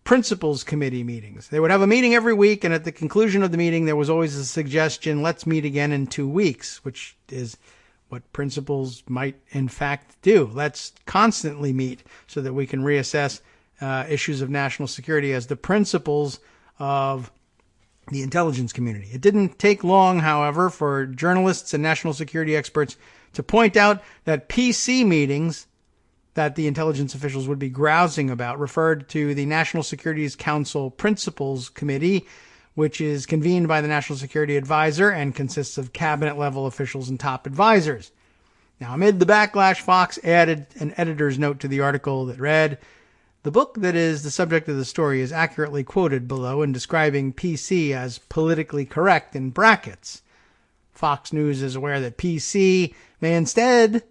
Principles Committee meetings. They would have a meeting every week, and at the conclusion of the meeting, there was always a suggestion, let's meet again in 2 weeks, which is what principals might in fact do. Let's constantly meet so that we can reassess issues of national security as the principles of the intelligence community. It didn't take long, however, for journalists and national security experts to point out that PC meetings that the intelligence officials would be grousing about referred to the National Security Council Principles Committee, which is convened by the National Security Advisor and consists of cabinet-level officials and top advisors. Now, amid the backlash, Fox added an editor's note to the article that read, "The book that is the subject of the story is accurately quoted below in describing PC as politically correct in brackets. Fox News is aware that PC may instead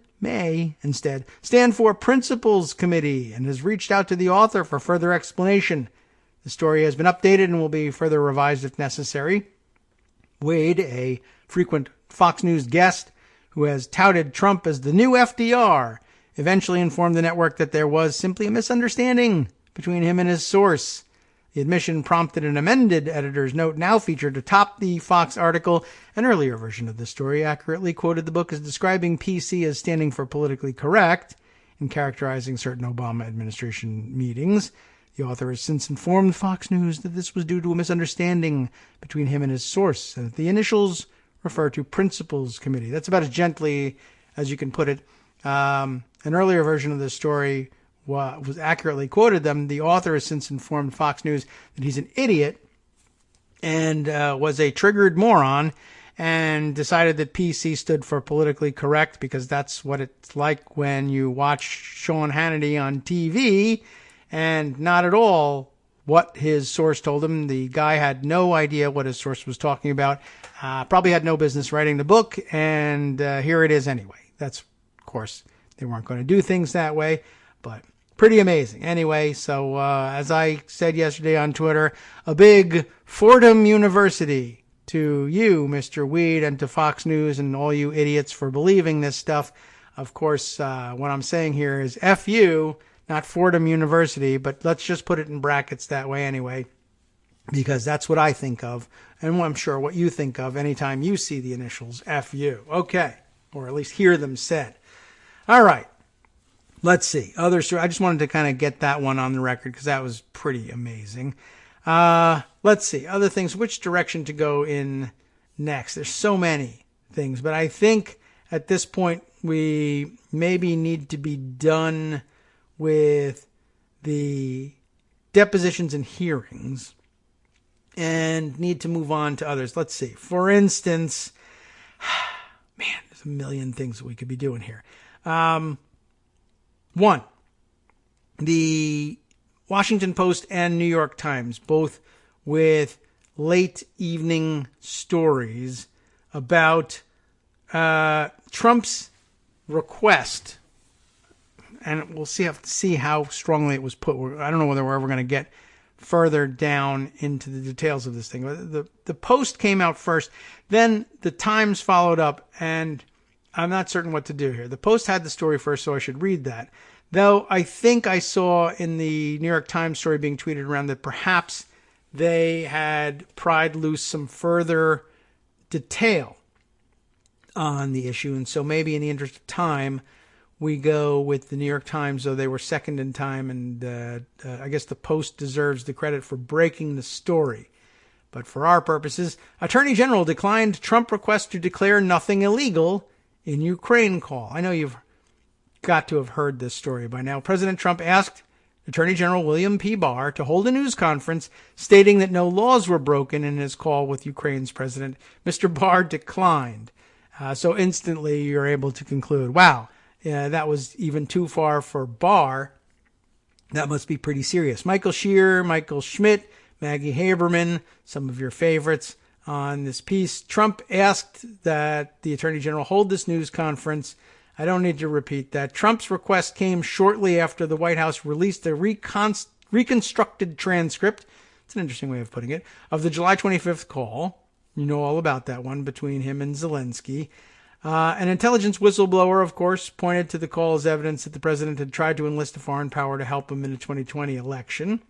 stand for Principles Committee and has reached out to the author for further explanation. The story has been updated and will be further revised if necessary." Wade, a frequent Fox News guest who has touted Trump as the new FDR, eventually informed the network that there was simply a misunderstanding between him and his source. The admission prompted an amended editor's note now featured atop the Fox article. An earlier version of the story accurately quoted the book as describing PC as standing for politically correct in characterizing certain Obama administration meetings. The author has since informed Fox News that this was due to a misunderstanding between him and his source, and that the initials refer to Principles Committee. That's about as gently as you can put it. An earlier version of the story was accurately quoted them. The author has since informed Fox News that he's an idiot and was a triggered moron and decided that PC stood for politically correct because that's what it's like when you watch Sean Hannity on TV, and not at all what his source told him. The guy had no idea what his source was talking about, probably had no business writing the book, and here it is anyway. That's, of course, they weren't going to do things that way, but pretty amazing. Anyway, so as I said yesterday on Twitter, a big Fordham University to you, Mr. Weed, and to Fox News and all you idiots for believing this stuff. Of course, what I'm saying here is F you, not Fordham University, but let's just put it in brackets that way anyway. because that's what I think of, and I'm sure what you think of anytime you see the initials FU. Okay, or at least hear them said. All right, let's see. I just wanted to kind of get that one on the record because that was pretty amazing. Let's see. Other things, which direction to go in next? There's so many things, but I think at this point we maybe need to be done with the depositions and hearings and need to move on to others. Let's see. For instance, man, there's a million things that we could be doing here. One, the Washington Post and New York Times, both with late evening stories about Trump's request, and we'll see how strongly it was put. I don't know whether we're ever going to get further down into the details of this thing. The Post came out first, then the Times followed up, and I'm not certain what to do here. The Post had the story first, so I should read that. Though I think I saw in the New York Times story being tweeted around that perhaps they had pried loose some further detail on the issue. And so maybe in the interest of time, we go with the New York Times, though they were second in time. And I guess the Post deserves the credit for breaking the story. But for our purposes, Attorney General declined Trump request to declare nothing illegal in Ukraine call. I know you've got to have heard this story by now. President Trump asked Attorney General William P. Barr to hold a news conference stating that no laws were broken in his call with Ukraine's president. Mr. Barr declined. So instantly you're able to conclude, wow, that was even too far for Barr. That must be pretty serious. Michael Shear, Michael Schmidt, Maggie Haberman, some of your favorites on this piece. Trump asked that the Attorney General hold this news conference. I don't need to repeat that. Trump's request came shortly after the White House released a reconstructed transcript, it's an interesting way of putting it, of the July 25th call. You know all about that one between him and Zelensky. An intelligence whistleblower, of course, pointed to the call as evidence that the president had tried to enlist a foreign power to help him in the 2020 election.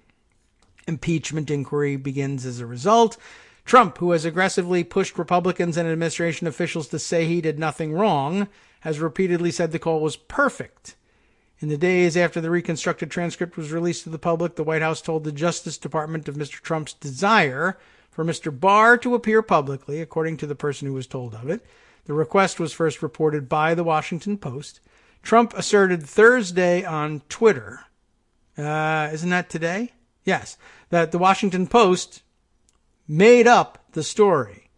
Impeachment inquiry begins as a result. Trump, who has aggressively pushed Republicans and administration officials to say he did nothing wrong, has repeatedly said the call was perfect. In the days after the reconstructed transcript was released to the public, the White House told the Justice Department of Mr. Trump's desire for Mr. Barr to appear publicly, according to the person who was told of it. The request was first reported by the Washington Post. Trump asserted Thursday on Twitter, isn't that today? Yes, that the Washington Post made up the story.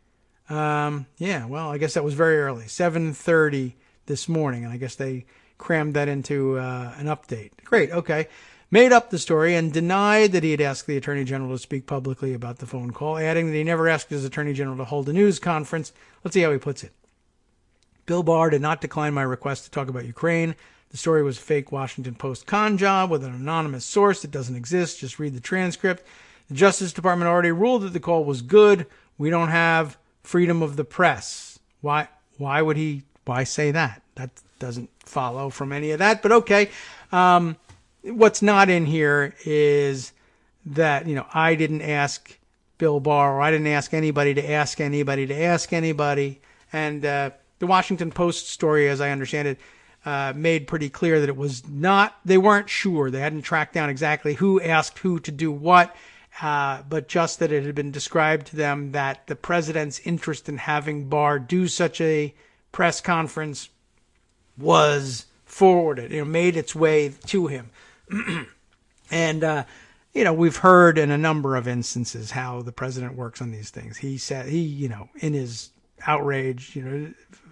Well, I guess that was very early, 7:30 this morning, and I guess they crammed that into an update. Great, okay. Made up the story and denied that he had asked the Attorney General to speak publicly about the phone call, adding that he never asked his Attorney General to hold a news conference. Let's see how he puts it. Bill Barr did not decline my request to talk about Ukraine. The story was a fake Washington Post con job with an anonymous source that doesn't exist. Just read the transcript. The Justice Department already ruled that the call was good. We don't have freedom of the press. Why say that? That doesn't follow from any of that, but okay. What's not in here is that, I didn't ask Bill Barr, or I didn't ask anybody to ask anybody to ask anybody. And the Washington Post story, as I understand it, made pretty clear that it was not, they weren't sure. They hadn't tracked down exactly who asked who to do what, but just that it had been described to them that the president's interest in having Barr do such a press conference was forwarded, made its way to him. And, we've heard in a number of instances how the president works on these things. He said, in his outrage,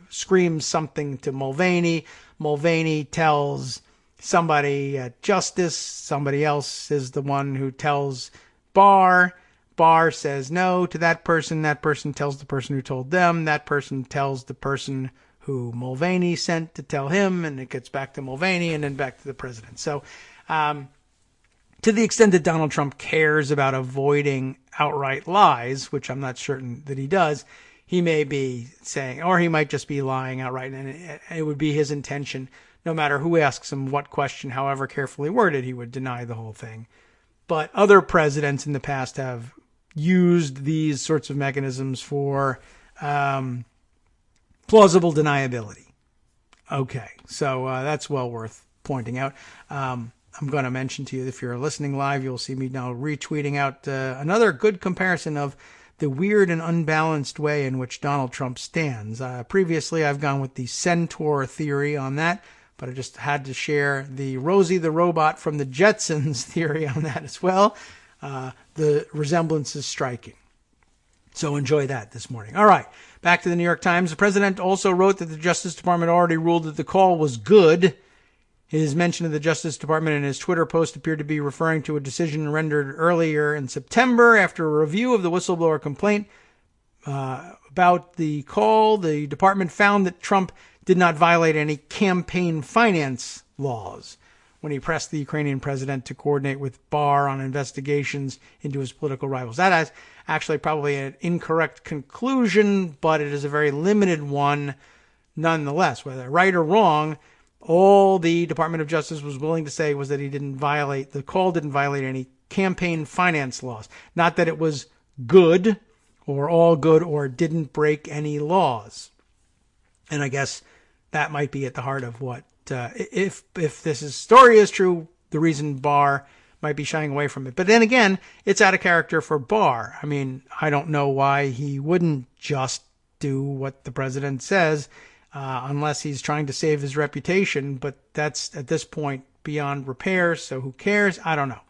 screams something to Mulvaney. Mulvaney tells somebody at Justice. Somebody else is the one who tells Barr. Barr says no to that person. That person tells the person who told them. That person tells the person who Mulvaney sent to tell him, and it gets back to Mulvaney and then back to the president. So to the extent that Donald Trump cares about avoiding outright lies, which I'm not certain that he does, he may be saying, or he might just be lying outright, and it would be his intention, no matter who asks him what question, however carefully worded, he would deny the whole thing. But other presidents in the past have used these sorts of mechanisms for plausible deniability. Okay, so that's well worth pointing out. I'm going to mention to you, if you're listening live, you'll see me now retweeting out another good comparison of the weird and unbalanced way in which Donald Trump stands. Previously, I've gone with the centaur theory on that, but I just had to share the Rosie the Robot from the Jetsons theory on that as well. The resemblance is striking. So enjoy that this morning. All right, back to the New York Times. The president also wrote that the Justice Department already ruled that the call was good. His mention of the Justice Department in his Twitter post appeared to be referring to a decision rendered earlier in September after a review of the whistleblower complaint about the call. The department found that Trump did not violate any campaign finance laws when he pressed the Ukrainian president to coordinate with Barr on investigations into his political rivals. That is actually probably an incorrect conclusion, but it is a very limited one nonetheless. Whether right or wrong, all the Department of Justice was willing to say was that the call didn't violate any campaign finance laws. Not that it was good or didn't break any laws. And I guess that might be at the heart of what, if this story is true, the reason Barr might be shying away from it. But then again, it's out of character for Barr. I mean, I don't know why he wouldn't just do what the president says, unless he's trying to save his reputation. But that's, at this point, beyond repair, so who cares? I don't know.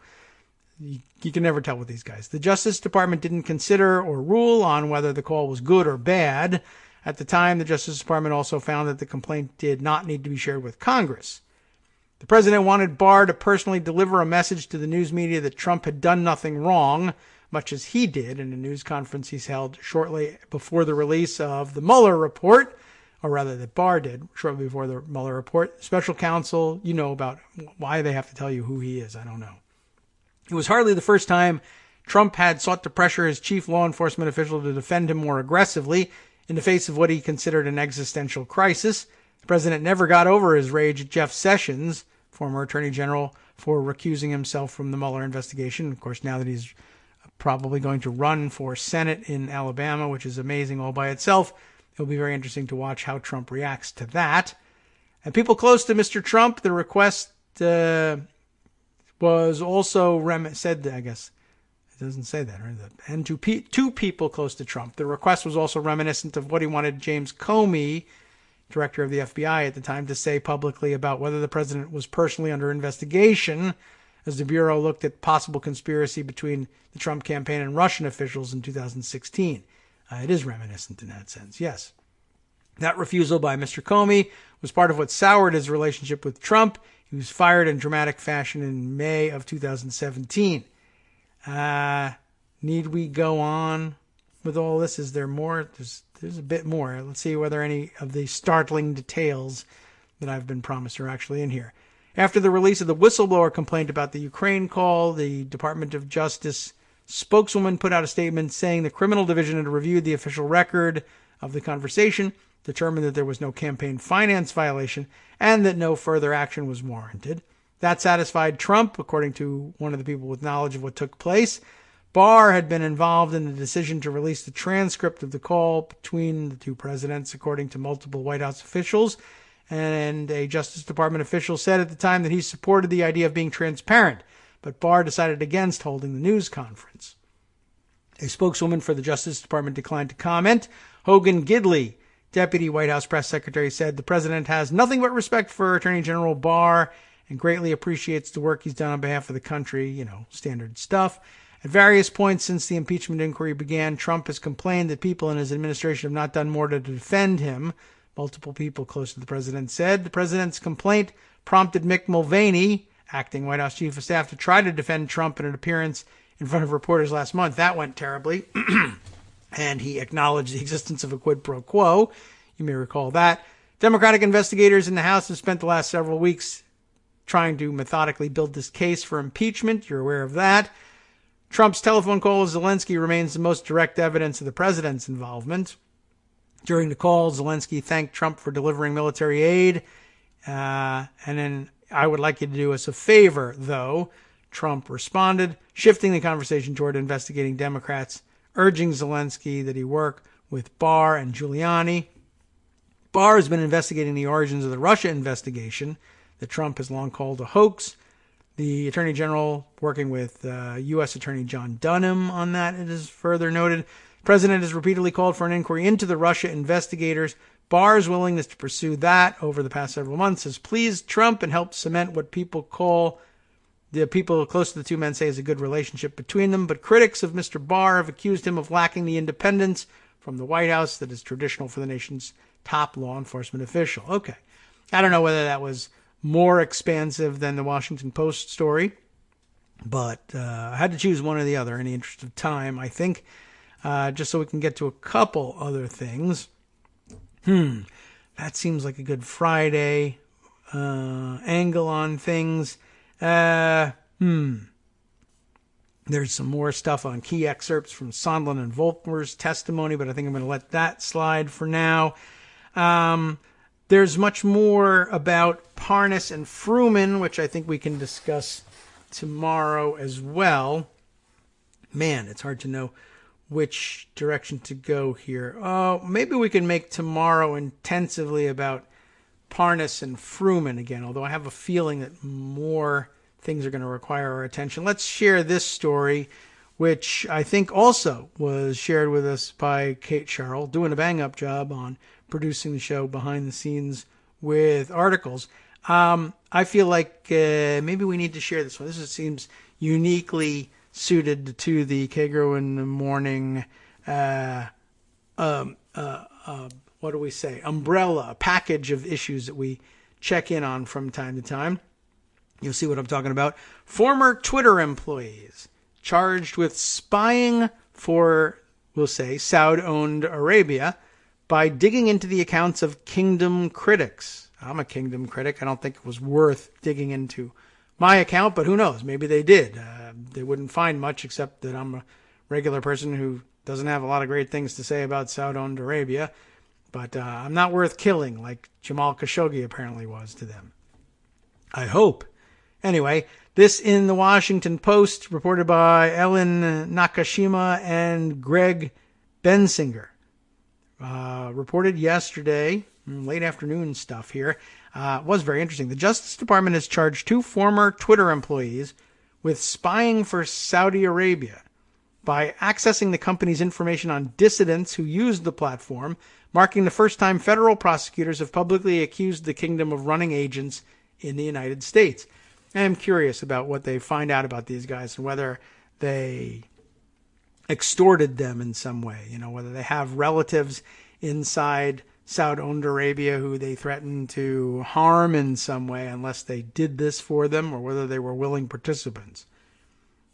You can never tell with these guys. The Justice Department didn't consider or rule on whether the call was good or bad. At the time, the Justice Department also found that the complaint did not need to be shared with Congress. The president wanted Barr to personally deliver a message to the news media that Trump had done nothing wrong, much as he did in a news conference he's held shortly before the release of the Mueller report, or rather that Barr did shortly before the Mueller report. Special counsel, you know about why they have to tell you who he is. I don't know. It was hardly the first time Trump had sought to pressure his chief law enforcement official to defend him more aggressively in the face of what he considered an existential crisis. The president never got over his rage at Jeff Sessions, former attorney general, for recusing himself from the Mueller investigation. Of course, now that he's probably going to run for Senate in Alabama, which is amazing all by itself, it'll be very interesting to watch how Trump reacts to that. And people close to Mr. Trump, the request was also said, I guess, it doesn't say that, right? And two people close to Trump. The request was also reminiscent of what he wanted James Comey, director of the FBI at the time, to say publicly about whether the president was personally under investigation, as the Bureau looked at possible conspiracy between the Trump campaign and Russian officials in 2016. It is reminiscent in that sense, yes. That refusal by Mr. Comey was part of what soured his relationship with Trump. He was fired in dramatic fashion in May of 2017. Need we go on with all this? Is there more? There's a bit more. Let's see whether any of the startling details that I've been promised are actually in here. After the release of the whistleblower complaint about the Ukraine call, the Department of Justice spokeswoman put out a statement saying the criminal division had reviewed the official record of the conversation, determined that there was no campaign finance violation, and that no further action was warranted. That satisfied Trump, according to one of the people with knowledge of what took place. Barr had been involved in the decision to release the transcript of the call between the two presidents, according to multiple White House officials. And a Justice Department official said at the time that he supported the idea of being transparent, but Barr decided against holding the news conference. A spokeswoman for the Justice Department declined to comment. Hogan Gidley, Deputy White House Press Secretary, said the president has nothing but respect for Attorney General Barr and greatly appreciates the work he's done on behalf of the country, standard stuff. At various points since the impeachment inquiry began, Trump has complained that people in his administration have not done more to defend him. Multiple people close to the president said the president's complaint prompted Mick Mulvaney, acting White House Chief of Staff, to try to defend Trump in an appearance in front of reporters last month. That went terribly. And he acknowledged the existence of a quid pro quo. You may recall that. Democratic investigators in the House have spent the last several weeks trying to methodically build this case for impeachment. You're aware of that. Trump's telephone call with Zelensky remains the most direct evidence of the president's involvement. During the call, Zelensky thanked Trump for delivering military aid. And then I would like you to do us a favor, though. Trump responded, shifting the conversation toward investigating Democrats, urging Zelensky that he work with Barr and Giuliani. Barr has been investigating the origins of the Russia investigation that Trump has long called a hoax. The Attorney General working with U.S. Attorney John Dunham on that, it is further noted. The President has repeatedly called for an inquiry into the Russia investigators. Barr's willingness to pursue that over the past several months has pleased Trump and helped cement what people the people close to the two men say is a good relationship between them. But critics of Mr. Barr have accused him of lacking the independence from the White House that is traditional for the nation's top law enforcement official. Okay. I don't know whether that was more expansive than the Washington Post story, but I had to choose one or the other in the interest of time, I think, just so we can get to a couple other things. That seems like a good Friday angle on things. There's some more stuff on key excerpts from Sondland and Volker's testimony, but I think I'm going to let that slide for now. There's much more about Parnas and Fruman, which I think we can discuss tomorrow as well. Man, it's hard to know which direction to go here. Oh, maybe we can make tomorrow intensively about Parnas and Fruman again, although I have a feeling that more things are going to require our attention. Let's share this story, which I think also was shared with us by Kate Sharrell, doing a bang-up job on producing the show behind the scenes with articles. I feel like maybe we need to share this one. This seems uniquely suited to the Kagro in the Morning, what do we say, umbrella, package of issues that we check in on from time to time. You'll see what I'm talking about. Former Twitter employees charged with spying for, we'll say, Saudi-owned Arabia by digging into the accounts of Kingdom critics. I'm a Kingdom critic. I don't think it was worth digging into my account, but who knows? Maybe they did. They wouldn't find much except that I'm a regular person who doesn't have a lot of great things to say about Saudi-owned Arabia. But I'm not worth killing like Jamal Khashoggi apparently was to them. I hope. Anyway, this in the Washington Post, reported by Ellen Nakashima and Greg Bensinger. Reported yesterday, late afternoon stuff here. Was very interesting. The Justice Department has charged 2 former Twitter employees with spying for Saudi Arabia by accessing the company's information on dissidents who used the platform, marking the first time federal prosecutors have publicly accused the kingdom of running agents in the United States. I am curious about what they find out about these guys and whether they extorted them in some way, whether they have relatives inside Saudi-owned Arabia who they threatened to harm in some way unless they did this for them, or whether they were willing participants.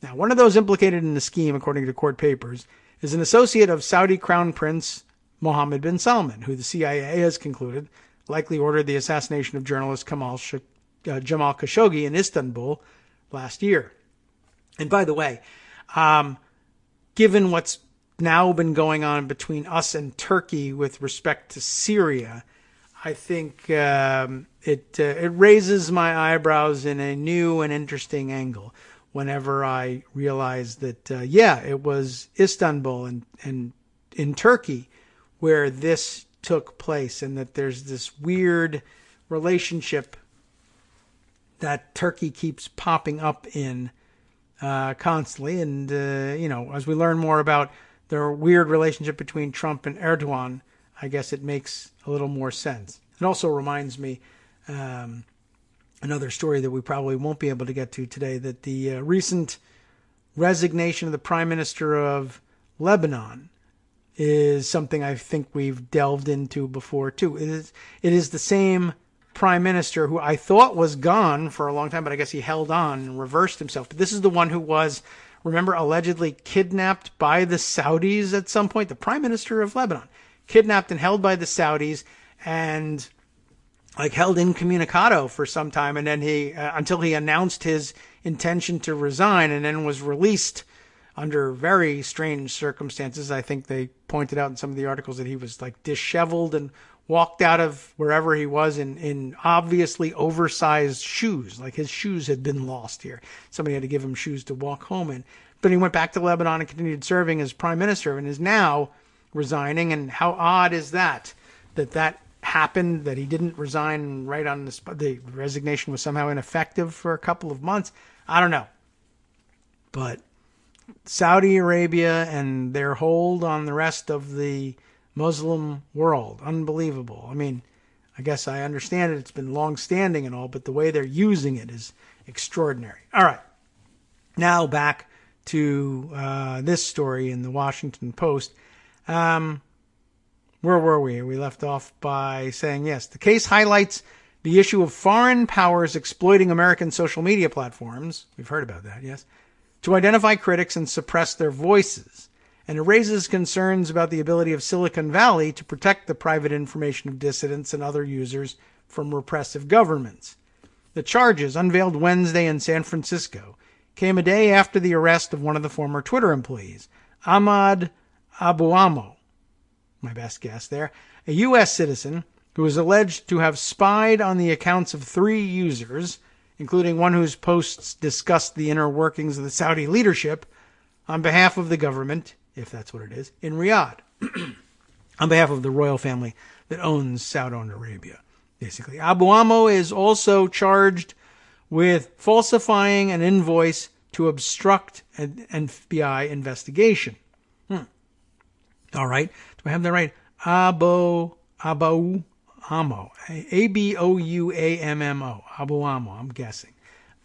Now, one of those implicated in the scheme, according to court papers, is an associate of Saudi Crown Prince Mohammed bin Salman, who the CIA has concluded likely ordered the assassination of journalist Jamal Khashoggi in Istanbul last year. And by the way, given what's now been going on between us and Turkey with respect to Syria, I think it raises my eyebrows in a new and interesting angle whenever I realize that, it was Istanbul and in Turkey where this took place, and that there's this weird relationship that Turkey keeps popping up in constantly. And, as we learn more about the weird relationship between Trump and Erdogan, I guess it makes a little more sense. It also reminds me another story that we probably won't be able to get to today, that the recent resignation of the Prime Minister of Lebanon is something I think we've delved into before, too. It is the same Prime Minister who I thought was gone for a long time, but I guess he held on and reversed himself. But this is the one who was, remember, allegedly kidnapped by the Saudis at some point. The Prime Minister of Lebanon, kidnapped and held by the Saudis and held incommunicado for some time. And then until he announced his intention to resign, and then was released under very strange circumstances. I think they pointed out in some of the articles that he was disheveled and walked out of wherever he was in obviously oversized shoes, like his shoes had been lost here. Somebody had to give him shoes to walk home in. But he went back to Lebanon and continued serving as prime minister and is now resigning. And how odd is that happened, that he didn't resign right on the spot? The resignation was somehow ineffective for a couple of months. I don't know. But Saudi Arabia and their hold on the rest of the Muslim world, unbelievable. I mean, I guess I understand it. It's been long-standing and all, but the way they're using it is extraordinary. All right. Now back to this story in the Washington Post. Where were we? We left off by saying, yes, the case highlights the issue of foreign powers exploiting American social media platforms. We've heard about that, yes, to identify critics and suppress their voices. And it raises concerns about the ability of Silicon Valley to protect the private information of dissidents and other users from repressive governments. The charges, unveiled Wednesday in San Francisco, came a day after the arrest of one of the former Twitter employees, Ahmad Abuamo, my best guess there, a U.S. citizen who is alleged to have spied on the accounts of 3 users, including one whose posts discussed the inner workings of the Saudi leadership, on behalf of the government, if that's what it is, in Riyadh, on behalf of the royal family that owns Saudi Arabia, basically. Abuamo is also charged with falsifying an invoice to obstruct an FBI investigation. All right. Do I have that right? Abuamo. Abouammo. Abuamo, I'm guessing.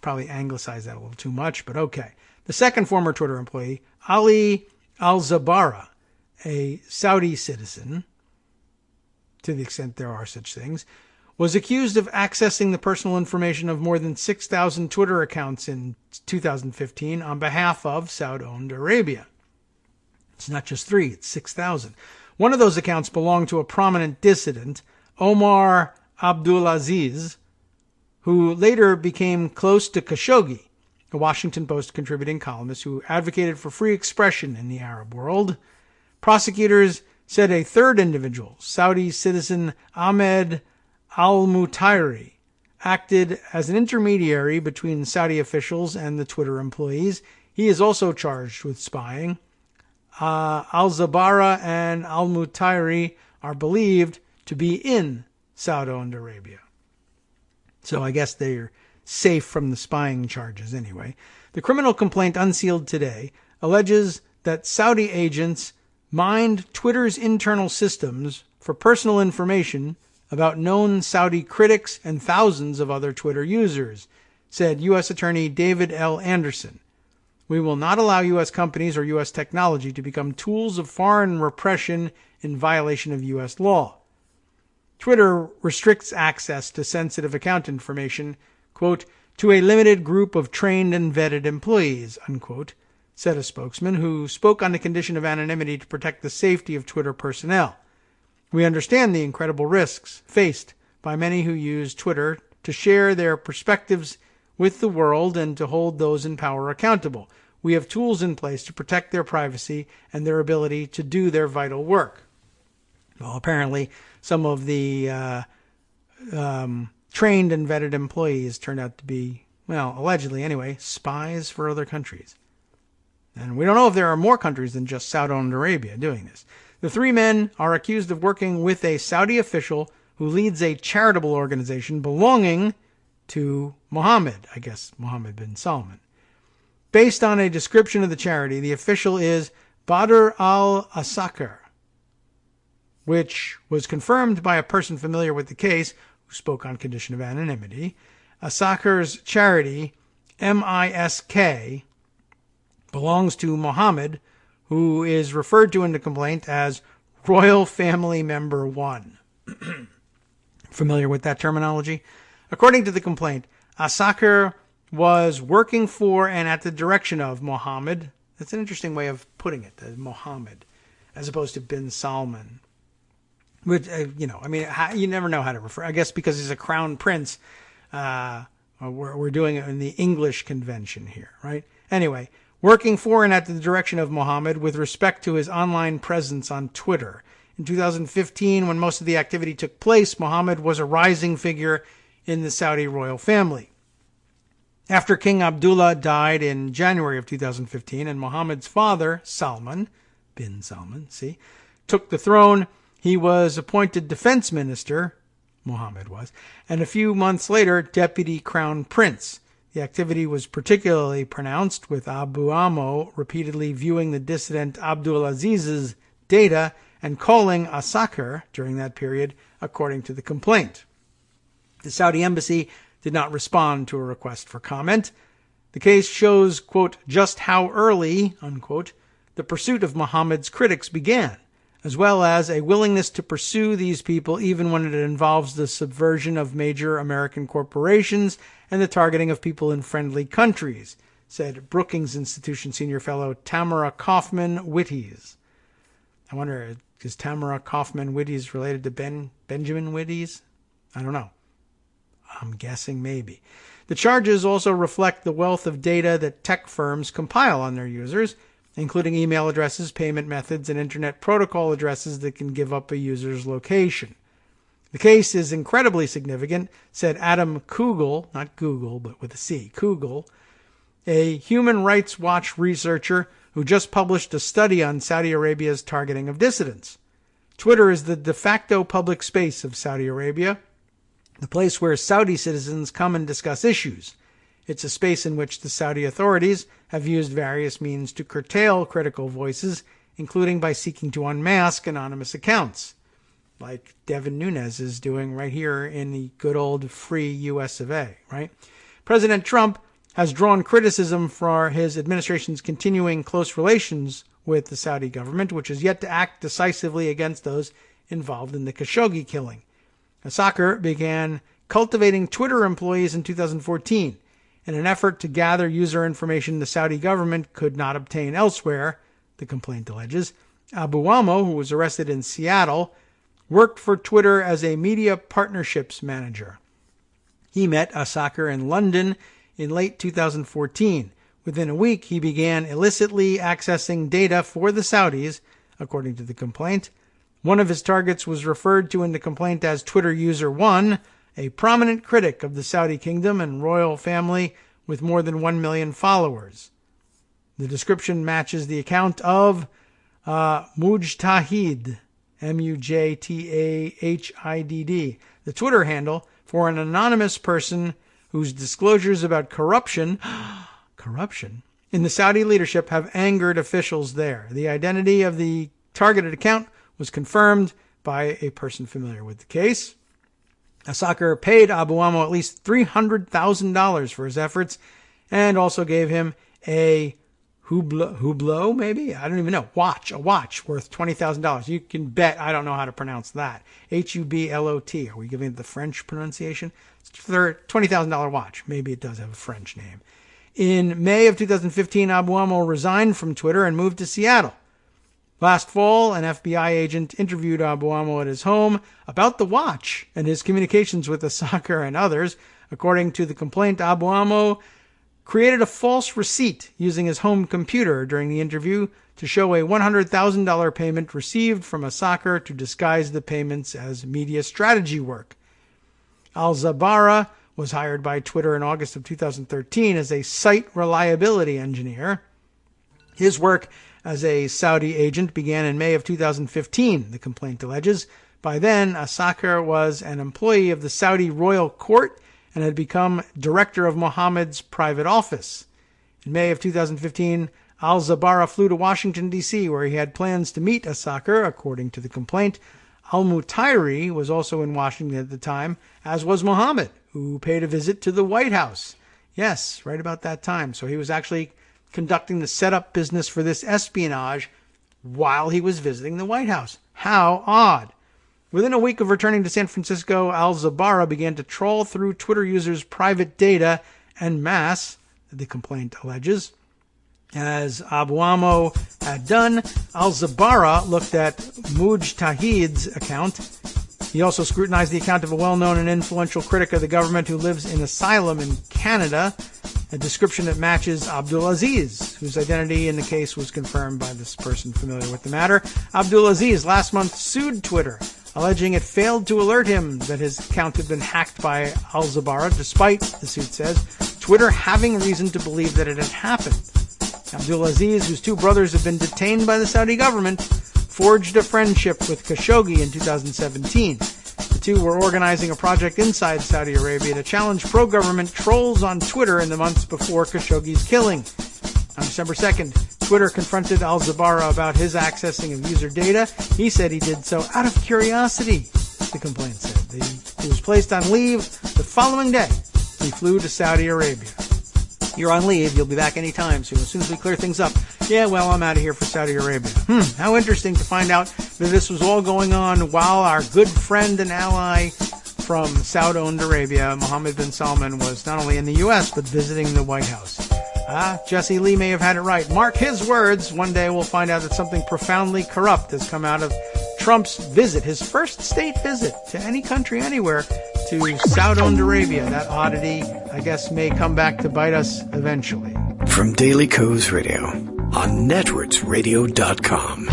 Probably anglicized that a little too much, but okay. The second former Twitter employee, Ali Al-Zabara, a Saudi citizen, to the extent there are such things, was accused of accessing the personal information of more than 6,000 Twitter accounts in 2015 on behalf of Saudi Arabia. It's not just 3, it's 6,000. One of those accounts belonged to a prominent dissident, Omar Abdulaziz, who later became close to Khashoggi, a Washington Post contributing columnist who advocated for free expression in the Arab world. Prosecutors said a third individual, Saudi citizen Ahmed Al-Mutairi, acted as an intermediary between Saudi officials and the Twitter employees. He is also charged with spying. Al-Zabara and Al-Mutairi are believed to be in Saudi Arabia. So I guess they're safe from the spying charges anyway. The criminal complaint unsealed today alleges that Saudi agents mined Twitter's internal systems for personal information about known Saudi critics and thousands of other Twitter users, said U.S. Attorney David L. Anderson. We will not allow U.S. companies or U.S. technology to become tools of foreign repression in violation of U.S. law. Twitter restricts access to sensitive account information, quote, to a limited group of trained and vetted employees, unquote, said a spokesman who spoke on the condition of anonymity to protect the safety of Twitter personnel. We understand the incredible risks faced by many who use Twitter to share their perspectives with the world and to hold those in power accountable. We have tools in place to protect their privacy and their ability to do their vital work. Well, apparently some of the trained and vetted employees turned out to be, well, allegedly anyway, spies for other countries. And we don't know if there are more countries than just Saudi Arabia doing this. The 3 men are accused of working with a Saudi official who leads a charitable organization belonging to Mohammed, I guess Mohammed bin Salman. Based on a description of the charity, the official is Badr al-Asakar, which was confirmed by a person familiar with the case who spoke on condition of anonymity. Asakar's charity, MISK, belongs to Mohammed, who is referred to in the complaint as Royal Family Member 1. Familiar with that terminology? According to the complaint, Asakar was working for and at the direction of Mohammed. That's an interesting way of putting it, Mohammed, as opposed to bin Salman. Which, you never know how to refer. I guess because he's a crown prince, we're doing it in the English convention here, right? Anyway, working for and at the direction of Mohammed with respect to his online presence on Twitter, In 2015, when most of the activity took place, Mohammed was a rising figure in the Saudi royal family. After King Abdullah died in January of 2015 and Mohammed's father, Salman, bin Salman, took the throne, he was appointed defense minister, Mohammed was, and a few months later, deputy crown prince. The activity was particularly pronounced, with Abu Ammo repeatedly viewing the dissident Abdul Aziz's data and calling Asakir during that period, according to the complaint. The Saudi embassy did not respond to a request for comment. The case shows, quote, just how early, unquote, the pursuit of Mohammed's critics began, as well as a willingness to pursue these people even when it involves the subversion of major American corporations and the targeting of people in friendly countries, said Brookings Institution senior fellow Tamara Kaufman-Witties. I wonder, is Tamara Kaufman-Witties related to Benjamin Witties? I don't know. I'm guessing maybe. The charges also reflect the wealth of data that tech firms compile on their users, including email addresses, payment methods, and internet protocol addresses that can give up a user's location. The case is incredibly significant, said Adam Kugel, not Google, but with a C, Kugel, a Human Rights Watch researcher who just published a study on Saudi Arabia's targeting of dissidents. Twitter is the de facto public space of Saudi Arabia, the place where Saudi citizens come and discuss issues. It's a space in which the Saudi authorities have used various means to curtail critical voices, including by seeking to unmask anonymous accounts, like Devin Nunes is doing right here in the good old free US of A, right? President Trump has drawn criticism for his administration's continuing close relations with the Saudi government, which has yet to act decisively against those involved in the Khashoggi killing. Asakir began cultivating Twitter employees in 2014 in an effort to gather user information the Saudi government could not obtain elsewhere, the complaint alleges. Abu Ammo, who was arrested in Seattle, worked for Twitter as a media partnerships manager. He met Asakir in London in late 2014. Within a week, he began illicitly accessing data for the Saudis, according to the complaint. One of his targets was referred to in the complaint as Twitter User 1, a prominent critic of the Saudi kingdom and royal family with more than 1 million followers. The description matches the account of Mujtahid, Mujtahidd, the Twitter handle for an anonymous person whose disclosures about corruption in the Saudi leadership have angered officials there. The identity of the targeted account was confirmed by a person familiar with the case. Asakir paid Abu Ammo at least $300,000 for his efforts and also gave him a hublot, maybe? I don't even know. A watch worth $20,000. You can bet I don't know how to pronounce that. Hublot. Are we giving it the French pronunciation? It's a $20,000 watch. Maybe it does have a French name. In May of 2015, Abu Ammo resigned from Twitter and moved to Seattle. Last fall, an FBI agent interviewed Abu Ammo at his home about the watch and his communications with Asakir and others. According to the complaint, Abu Ammo created a false receipt using his home computer during the interview to show a $100,000 payment received from Asakir to disguise the payments as media strategy work. Al-Zabara was hired by Twitter in August of 2013 as a site reliability engineer. His work as a Saudi agent began in May of 2015, the complaint alleges. By then, Asakir was an employee of the Saudi royal court and had become director of Mohammed's private office. In May of 2015, Al-Zabara flew to Washington, D.C., where he had plans to meet Asakir, according to the complaint. Al-Mutairi was also in Washington at the time, as was Mohammed, who paid a visit to the White House. Yes, right about that time. So he was actually conducting the setup business for this espionage while he was visiting the White House. How odd. Within a week of returning to San Francisco, Al-Zabara began to trawl through Twitter users' private data en masse, the complaint alleges. As Abu Ammo had done, Al-Zabara looked at Mujtahidd's account. He also scrutinized the account of a well-known and influential critic of the government who lives in asylum in Canada. a description that matches Abdulaziz, whose identity in the case was confirmed by this person familiar with the matter. Abdulaziz last month sued Twitter, alleging it failed to alert him that his account had been hacked by Al-Zabara, despite, the suit says, Twitter having reason to believe that it had happened. Abdulaziz, whose two brothers have been detained by the Saudi government, forged a friendship with Khashoggi in 2017. The two were organizing a project inside Saudi Arabia to challenge pro-government trolls on Twitter in the months before Khashoggi's killing. On December 2nd, Twitter confronted Al-Zabara about his accessing of user data. He said he did so out of curiosity, the complaint said. He was placed on leave the following day. He flew to Saudi Arabia. You're on leave. You'll be back any time soon. As soon as we clear things up. Yeah, well, I'm out of here for Saudi Arabia. How interesting to find out that this was all going on while our good friend and ally from Saudi Arabia, Mohammed bin Salman, was not only in the U.S., but visiting the White House. Jesse Lee may have had it right. Mark his words. One day we'll find out that something profoundly corrupt has come out of Trump's visit, his first state visit to any country anywhere, to Saudi Arabia. That oddity, I guess, may come back to bite us eventually. From Daily Kos Radio on netrootsradio.com.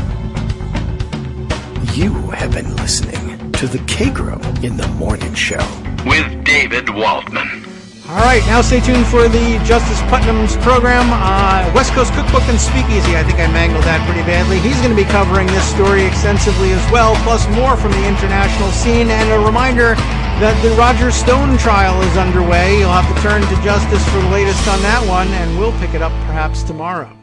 You have been listening to the Kagro in the Morning Show with David Waldman. All right, now stay tuned for the Justice Putnam's program, West Coast Cookbook and Speakeasy. I think I mangled that pretty badly. He's going to be covering this story extensively as well, plus more from the international scene. And a reminder that the Roger Stone trial is underway. You'll have to turn to Justice for the latest on that one, and we'll pick it up perhaps tomorrow.